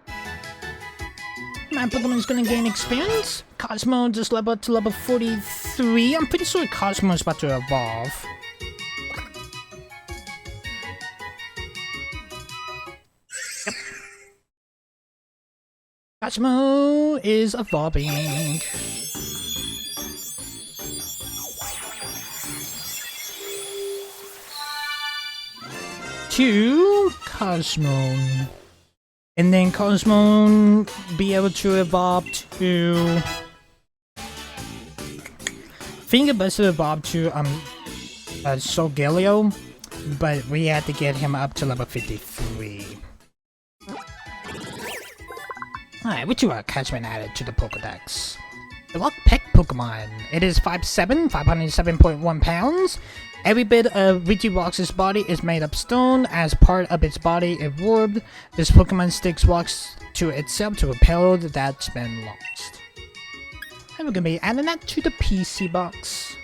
My Pokemon is gonna gain experience. Cosmo just leveled to level 43. I'm pretty sure Cosmo is about to evolve. Yep. Cosmo is evolving. To Cosmo. And then Cosmo be able to evolve to... I think it best to evolve to Solgaleo, but we had to get him up to level 53. Alright, which has been added to the Pokedex. The Rock Peck Pokemon. It is 5'7", 507.1 pounds. Every bit of Ouija-Rock's body is made of stone. As part of its body evolved, this Pokemon sticks rocks to itself to repel that's been lost. And we're gonna be adding that to the PC box.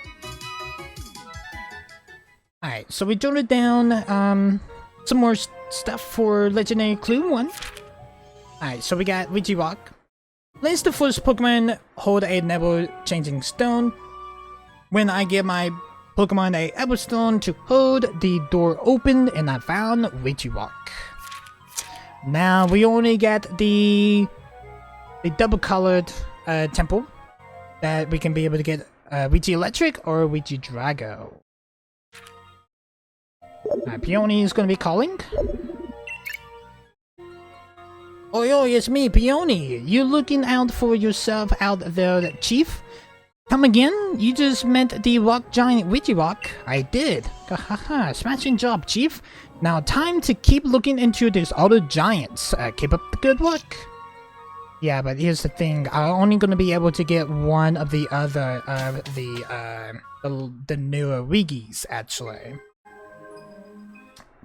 Alright, so we jotted down some more stuff for Legendary Clue 1. Alright, so we got Ouija-Rock. Let's the first Pokemon hold a never-changing stone. When I give my Pokemon a Everstone to hold, the door opened and I found Ouija-Rock. Now we only get the double-colored temple that we can be able to get Ouija Electric or Ouija Drago. Peony is going to be calling. Oi, oi, it's me, Peony. You looking out for yourself out there, Chief? Come again? You just met the rock giant Ouija-Rock. I did. Haha, smashing job, Chief. Now time to keep looking into these other giants. Keep up the good work. Yeah, but here's the thing. I'm only gonna be able to get one of the other, the newer Wiggies, actually.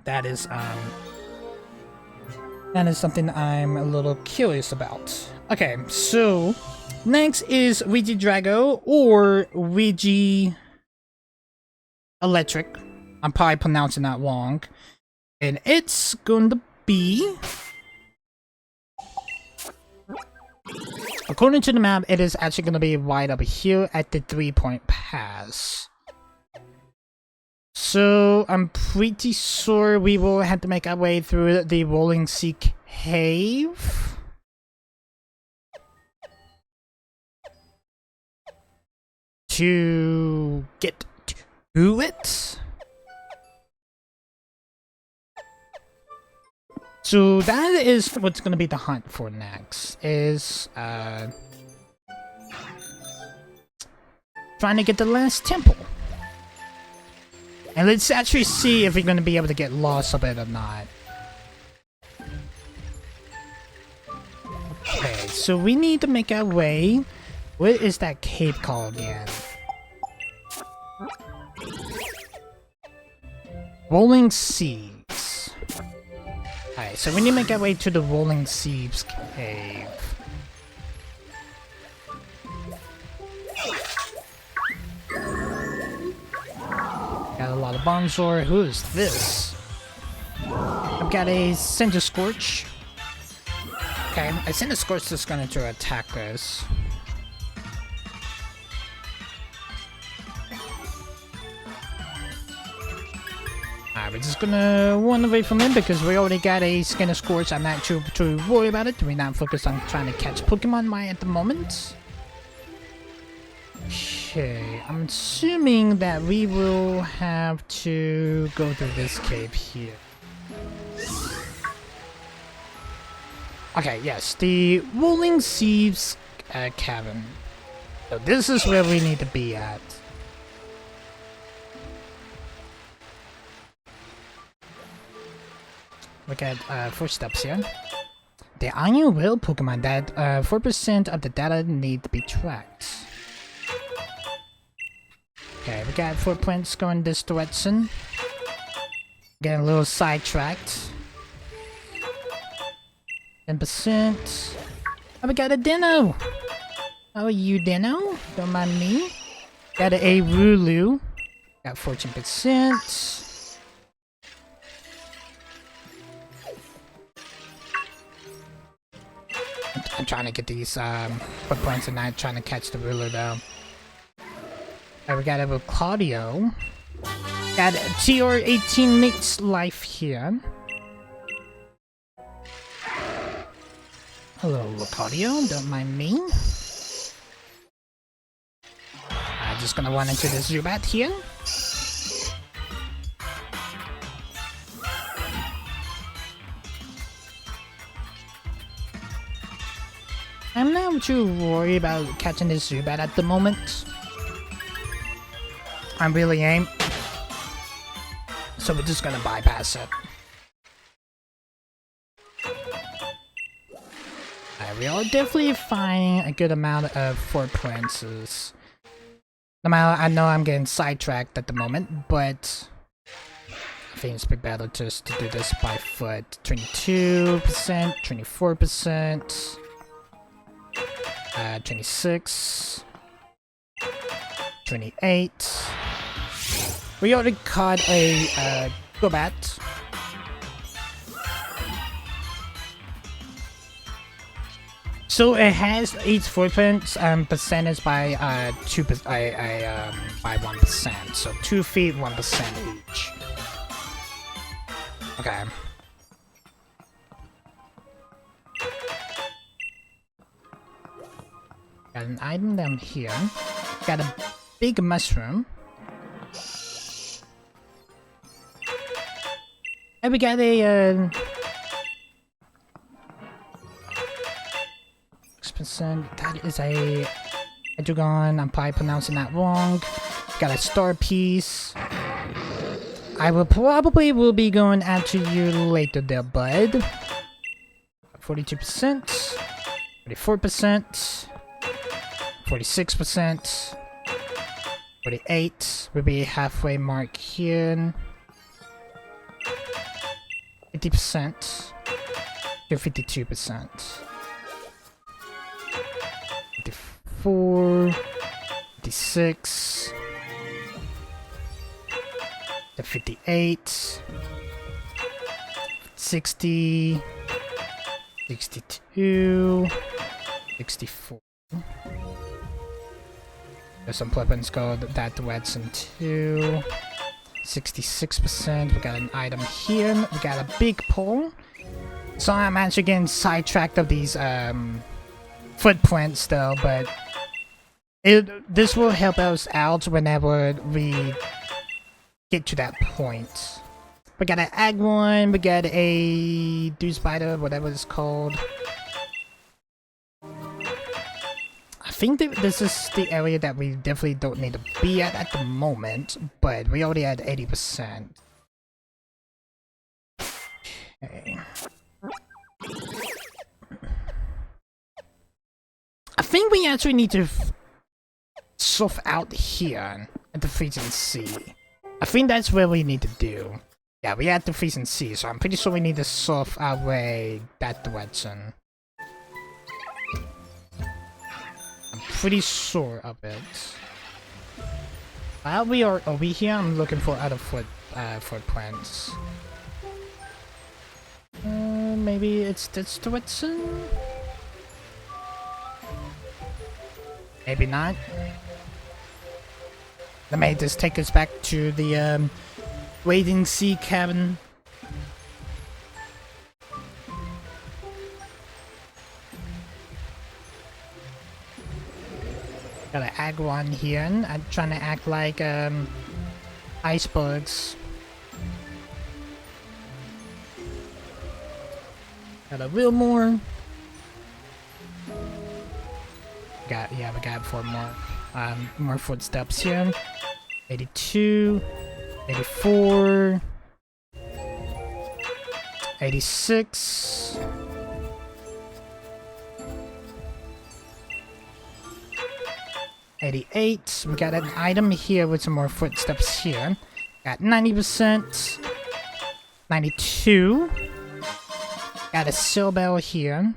That is something I'm a little curious about. Okay, so next is Ouija Drago or Ouija Electric. I'm probably pronouncing that wrong. And it's going to be... According to the map, it is actually going to be right up here at the 3-point pass. So, I'm pretty sure we will have to make our way through the Rolling Sea Cave. To get to it. So that is what's going to be the hunt for next, is trying to get the last temple. And let's actually see if we're going to be able to get lost of it or not. Okay, so we need to make our way. What is that cave called again? Rolling Seas. Alright, so we need to make our way to the Rolling Seas cave. Got a lot of Bonsor. Who is this? I've got a Cinder Scorch. Okay, a Cinder Scorch is going to attack this. we're just gonna run away from him because we already got a scanner score, so I'm not too worried about it. We're not focused on trying to catch Pokemon right at the moment. Okay, I'm assuming that we will have to go to this cave here. Okay, yes, the Rolling Seas Cavern. So this is where we need to be at. Look at 4 steps here. The Iron Whale Pokemon that 4% of the data need to be tracked. Okay, we got 4 points going this direction. Getting a little sidetracked. 10%. Oh, we got a Dino! How are you, Dino? Don't mind me. Got a Rulu. Got 14%. I'm trying to get these footprints and not trying to catch the ruler though. Alright, we got a Claudio. Got a TR18 Nick's life here. Hello, Claudio, don't mind me. I'm just gonna run into this Zubat here. I'm not too worried about catching this Zubat at the moment. I really ain't. So we're just gonna bypass it. We are definitely finding a good amount of footprints. No matter, I know I'm getting sidetracked at the moment, but I think it's better just to do this by foot. 22%, 24%. 26, 28. We already caught a Gobat. So it has each footprints percentage by 1%. So 2 feet, 1% each. Okay. Got an item down here. Got a big mushroom. And we got a 6%. That is a Edrugon. I'm probably pronouncing that wrong. Got a star piece. I will be going after you later there, bud. 42%. 44%. 46%, 48, will be halfway mark here, 50% to 52%, 54, 56, to 58, 60, 62, 64. There's some weapons go that direction too. 66%. We got an item here. We got a big pole. So I'm actually getting sidetracked of these footprints though, but this will help us out whenever we get to that point. We got an Agron, we got a Dew Spider, whatever it's called. I think that this is the area that we definitely don't need to be at the moment, but we already had 80%. Okay. I think we actually need to surf out here at the freezing sea. I think that's where we need to do. Yeah, we had the freezing sea, so I'm pretty sure we need to surf our way that direction. I'm pretty sure of it. While we are over here, I'm looking for other footprints. Maybe it's this direction? Maybe not. Let me just take us back to the wait and see cabin. Gotta act one here. I'm trying to act like icebergs. Got a little more. We got 4 more footsteps here. 82, 84, 86. 88. We got an item here with some more footsteps here. Got 90%. 92. Got a seal bell here.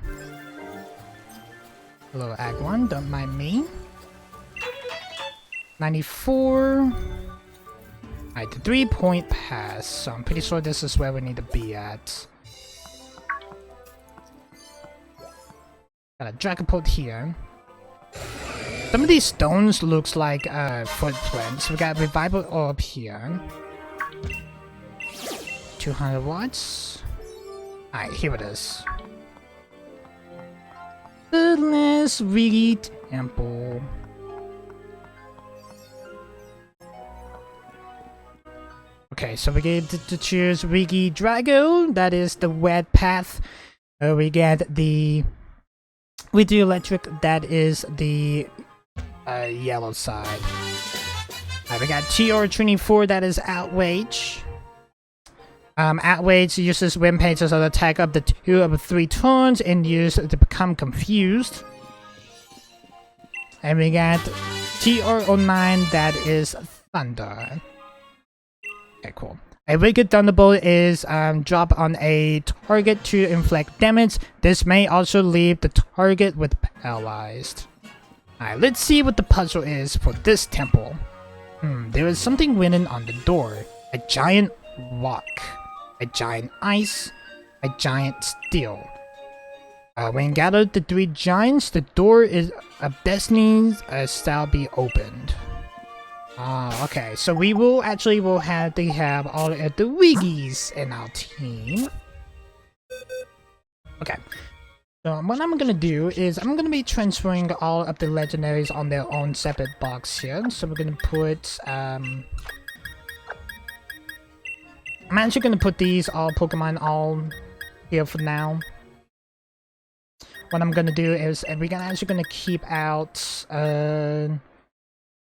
Hello, Ag 1, don't mind me. 94. Alright, the 3-point pass, so I'm pretty sure this is where we need to be at. Got a dragapult here. Some of these stones looks like footprints. We got revival orb here. 200 watts. Alright, here it is. The last Wiggy temple. Okay, so we get to choose Wiggy Drago. That is the wet path. We get the with the electric. That is the yellow side. We got TR24. That is outrage. Outrage uses wind pages to attack up to 2 of 3 turns and use to become confused. And we got TR09. That is thunder. Okay, cool. A wicked thunderbolt is drop on a target to inflict damage. This may also leave the target with paralyzed. Alright, let's see what the puzzle is for this temple. There is something written on the door. A giant rock, a giant ice, a giant steel. When gathered the 3 giants, the door is of destiny shall be opened. Okay, so we will have to have all of the Wiggies in our team. Okay. So what I'm gonna do is I'm gonna be transferring all of the legendaries on their own separate box here. So we're gonna put I'm actually gonna put these all Pokemon all here for now. What I'm gonna do is we're actually gonna keep out we're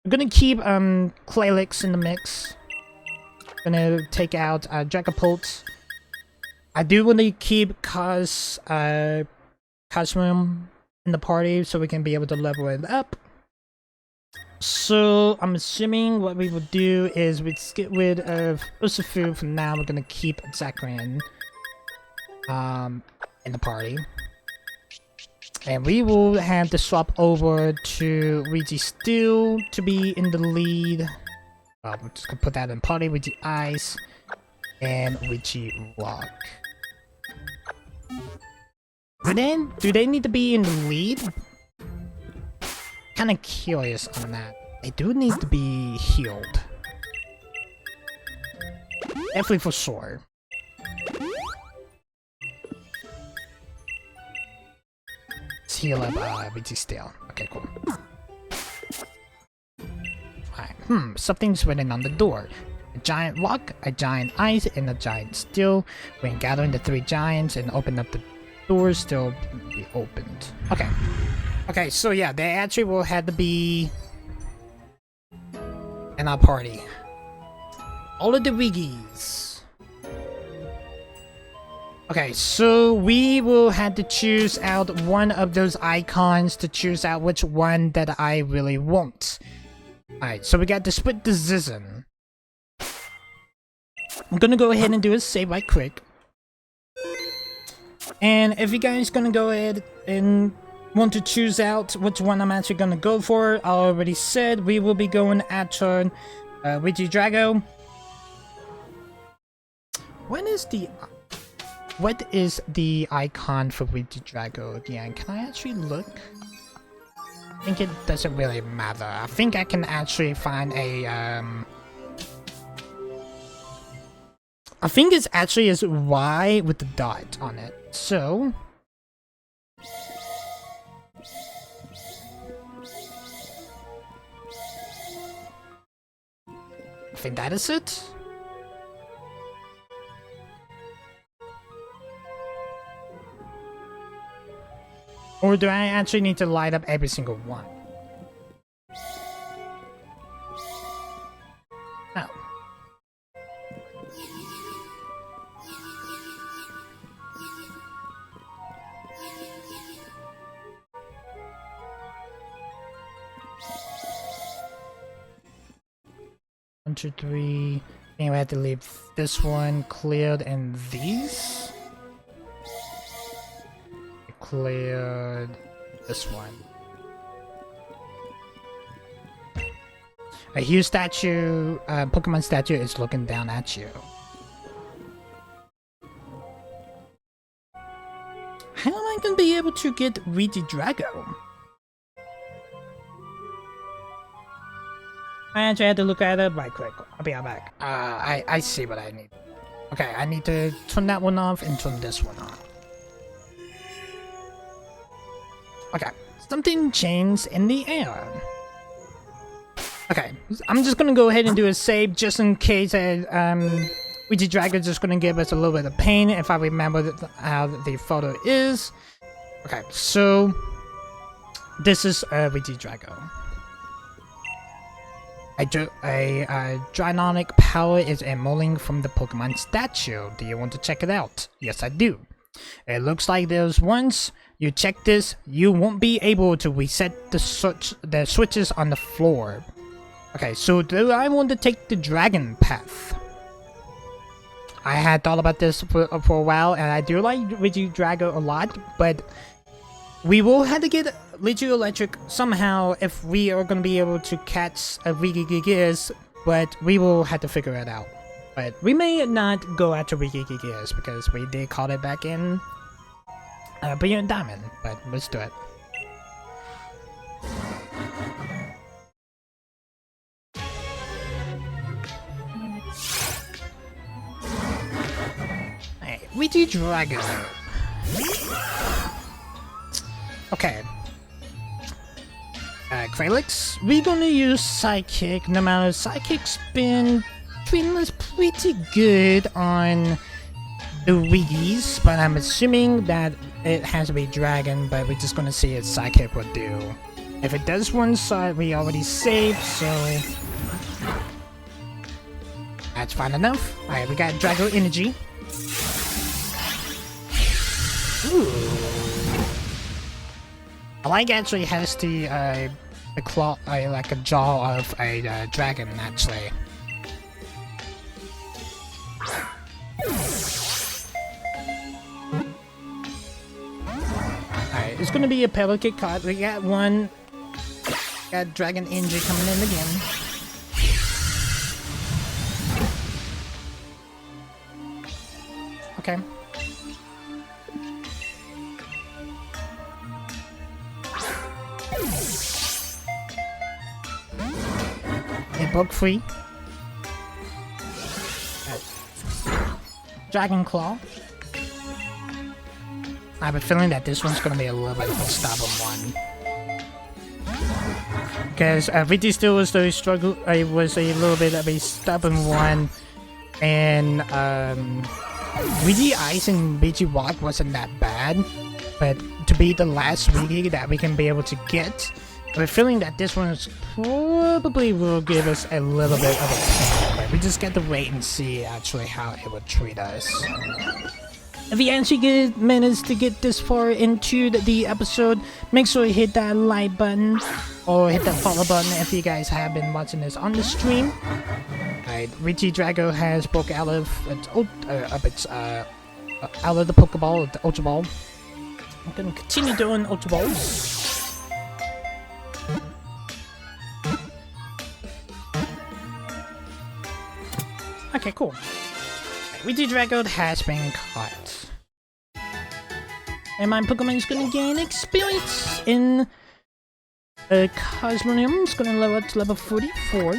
gonna keep Claylix in the mix. Gonna take out Dragapult. I do want to keep Cosmom in the party so we can be able to level it up. So I'm assuming what we will do is we'd get rid of Urshifu for now. We're gonna keep Zacian in the party. And we will have to swap over to Ouija Steel to be in the lead. We're just gonna put that in party, Ouija Ice and Ouija Rock. Do they need to be in the lead? Kinda curious on that. They do need to be healed. Definitely for sure. Let's heal up Ouija Steel. Okay, cool. Alright, something's written on the door. A giant rock, a giant ice, and a giant steel. When gathering the 3 giants and open up the doors, still be opened. Okay. Okay, so yeah, they actually will have to be in our party. All of the Wiggies. Okay, so we will have to choose out one of those icons to choose out which one that I really want. Alright, so we got to split the Zizzen. I'm gonna go ahead and do a save right quick. And if you guys gonna go ahead and want to choose out which one I'm actually gonna go for, I already said we will be going after Ouija Drago. What is the icon for Ouija Drago again? Can I actually look? I think it doesn't really matter. I think I can actually find a I think it's actually is Y with the dot on it. So I think that is it. Or do I actually need to light up every single one? Oh. One, two, three. I think we have to leave this one cleared and these. Cleared this one. A huge statue, Pokemon statue is looking down at you. How am I gonna be able to get Regidrago? I actually had to look at it right quick. I'll be right back. I see what I need. Okay, I need to turn that one off and turn this one on. Okay, something changed in the air. Okay, I'm just gonna go ahead and do a save just in case Regidrago is just gonna give us a little bit of pain if I remember how the photo is. Okay, so this is Regidrago. A Drynonic power is emanating from the Pokemon statue. Do you want to check it out? Yes, I do. It looks like there's once you check this, you won't be able to reset the switches on the floor. Okay, so do I want to take the dragon path? I had thought about this for a while, and I do like Regidrago a lot, but we will have to get Regielektric somehow if we are going to be able to catch a Regigigas, but we will have to figure it out. But we may not go after Regigigas because we did call it back in Brilliant Diamond, but let's do it. Hey, Regidrago. Okay. Kralix, we're gonna use Psychic. No matter, Psychic's been treating us pretty good on the Wiggies, but I'm assuming that it has to be Dragon, but we're just gonna see if Psychic will do. If it does one side, we already saved, so that's fine enough. Alright, we got Drago Energy. Ooh. I like actually has the claw, like a jaw of a dragon actually. Alright, it's gonna be a Pelican card. We got one. Got Dragon Energy coming in again. Okay. Bug free. Dragon Claw. I have a feeling that this one's gonna be a little bit of a stubborn one. Because VT still was the struggle. It was a little bit of a stubborn one, and VG Ice and VG Rock wasn't that bad, but to be the last Wiggy that we can be able to get. I have a feeling that this one probably will give us a little bit of a pain, but we just get to wait and see actually how it will treat us. If you actually managed to get this far into the episode, make sure you hit that like button or hit that follow button if you guys have been watching this on the stream. Alright, Regidrago has broke out of its out of the Pokeball, the Ultra Ball. I'm gonna continue doing Ultra Balls. Okay, cool. Regidrago has been caught. And my Pokemon is gonna gain experience in Cosmonium. It's gonna level up to level 44.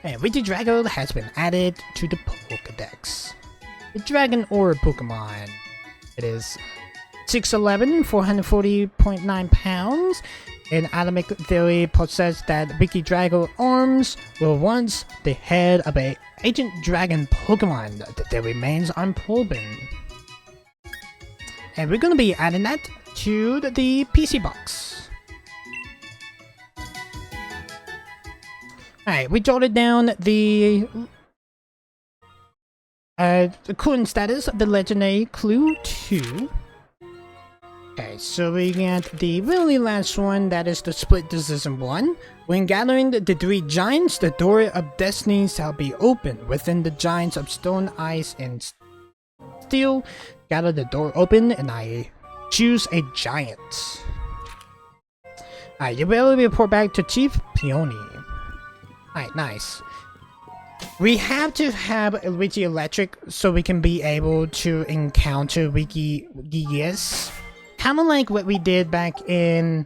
And Regidrago has been added to the Pokédex. The Dragon Ore Pokemon. It is 6'11", 440.9 pounds. In Atomic Theory possessed that Regidrago arms were once the head of a ancient dragon Pokemon that remains unproven. And we're gonna be adding that to the PC box. Alright, we jotted down the current status of the Legendary Clue 2. Okay, so we got the really last one, that is the Split Decision 1. When gathering the 3 giants, the door of destiny shall be opened. Within the giants of stone, ice, and steel, gather the door open, and I choose a giant. Alright, you will report back to Chief Peony. Alright, nice. We have to have Wiki Electric so we can be able to encounter Wigigigas. Kind of like what we did back in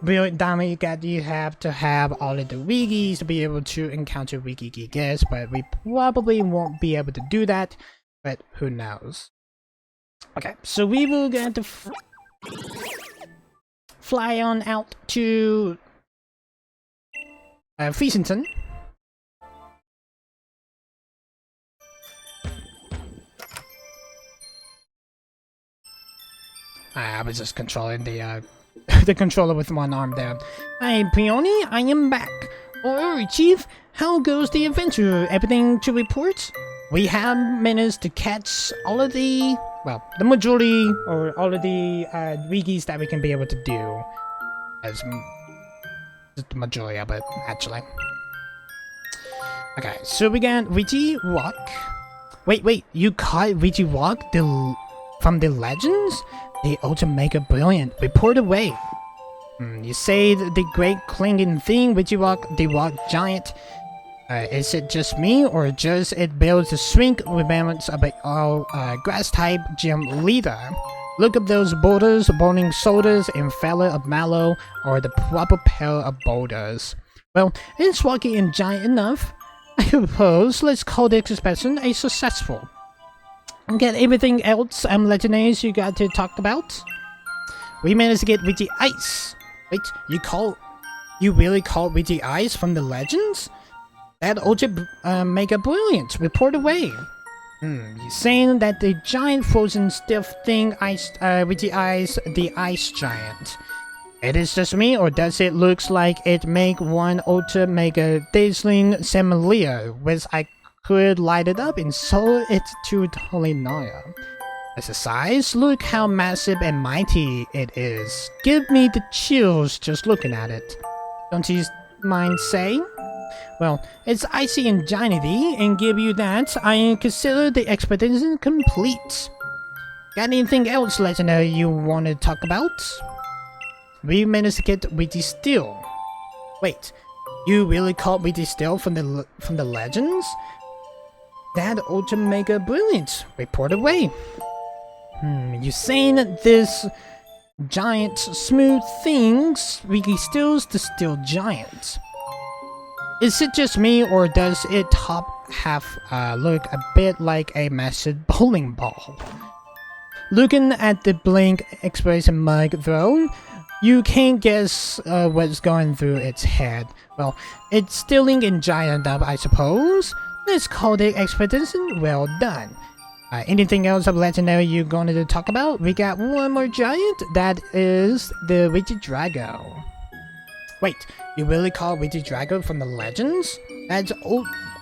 Brilliant Diamond. You have to have all of the Wiggies to be able to encounter Wigigigas, but we probably won't be able to do that, but who knows. Okay, so we will get to fly on out to Feasington. I was just controlling the the controller with one arm there. Hi, Peony, I am back. Oh, Chief, how goes the adventure? Everything to report? We have managed to catch all of the, well, the majority, or all of the Wiggies that we can be able to do. As just the majority of it, actually. Okay, so we got Regirock. Wait, you caught Regirock from the Legends? The Ultra Mega Brilliant. Report away. You say the great clinging thing, Regirock, the rock giant. Is it just me, or does it build to shrink remembrance of a grass-type gym leader? Look up those boulders, burning shoulders, and fella of mallow, or the proper pair of boulders. Well, it's rocky and giant enough. I suppose let's call the expansion a successful. Get everything else legendaries you got to talk about? We managed to get Witchy Ice. Wait, you really call Witchy Ice from the Legends? That Ultra Mega Brilliant. Report away. You saying that the giant frozen stiff thing Witchy Ice, the Ice Giant. It is just me, or does it looks like it make one Ultra Mega Dazzling Similia, which I could light it up and show it to Tolinaya. As a size, look how massive and mighty it is. Give me the chills just looking at it. Don't you mind saying? Well, it's icy and gianty, and give you that, I consider the expedition complete. Got anything else legendary you want to talk about? We managed to get Witty Steel. Wait, you really caught Witty Steel from the Legends? That Ultra Mega Brilliant. Report away. You saying that this giant smooth things Wiki Steel's the Steel Giant? Is it just me, or does it top half look a bit like a massive bowling ball? Looking at the blank expression mug though, you can't guess what's going through its head. Well, it's stealing and giant up, I suppose. Let's call the expedition well done. Anything else of legendary you're going to talk about? We got one more giant. That is the Regidrago. Wait, you really call Regidrago from the Legends? That's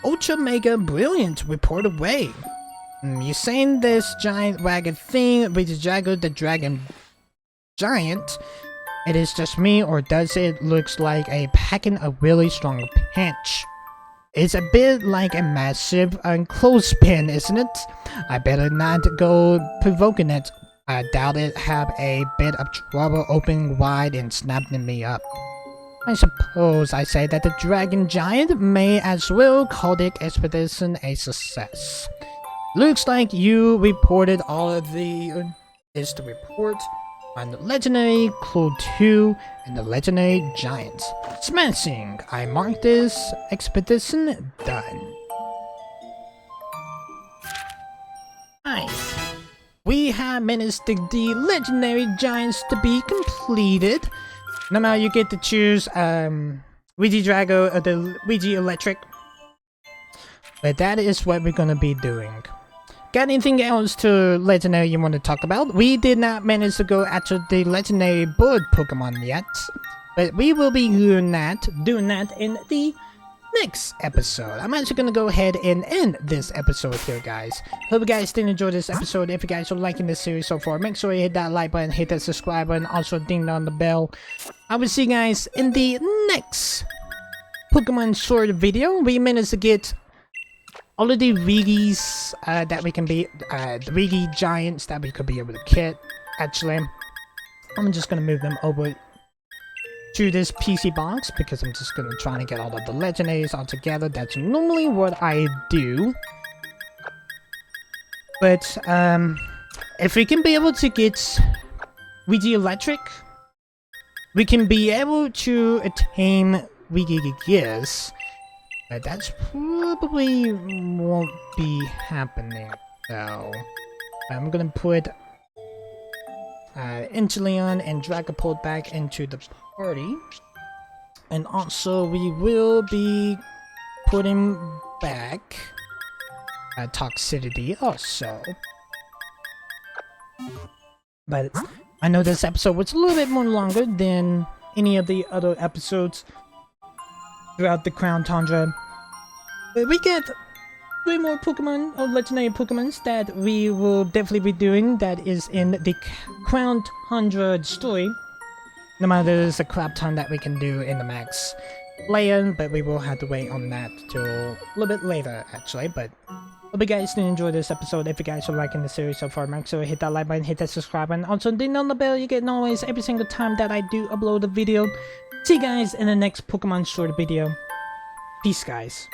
Ultra Mega Brilliant. Report away. You saying this giant ragged thing, Regidrago the Dragon Giant? It is just me, or does it looks like a packing a really strong punch? It's a bit like a massive clothespin, isn't it? I better not go provoking it. I doubt it have a bit of trouble opening wide and snapping me up. I suppose I say that the Dragon Giant may as well call the expedition a success. Looks like you reported all of the is to report. on the legendary Claw 2 and the legendary Giants. Smashing! I mark this expedition done. Nice. We have managed the legendary Giants to be completed. Now you get to choose Ouija Drago or the Ouija Electric. But that is what we're gonna be doing. Got anything else to legendary you want to talk about? We did not manage to go after the legendary bird Pokemon yet, but we will be doing that in the next episode. I'm actually gonna go ahead and end this episode here, guys. Hope you guys did enjoy this episode. If you guys are liking this series so far, make sure you hit that like button, hit that subscribe button, also ding on the bell. I will see you guys in the next Pokemon Sword video. We managed to get all of the Regis that we can be, the Regi Giants that we could be able to get. Actually, I'm just gonna move them over to this PC box because I'm just gonna try to get all of the legendaries all together. That's normally what I do. But if we can be able to get Ouija Electric, we can be able to attain Regigigas. But that's probably won't be happening though. I'm gonna put Inteleon and Dragapult back into the party. And also we will be putting back Toxicity also. But I know this episode was a little bit more longer than any of the other episodes throughout the Crown Tundra. But we get 3 more Pokemon, or legendary Pokemons, that we will definitely be doing. That is in the Crown Tundra story. No matter there's a crap ton that we can do in the max layer, but we will have to wait on that till a little bit later actually. But hope you guys did enjoy this episode. If you guys are liking the series so far, make sure you hit that like button, hit that subscribe button. Also ding on the bell, you get notified every single time that I do upload a video. See you guys in the next Pokemon Sword video. Peace, guys.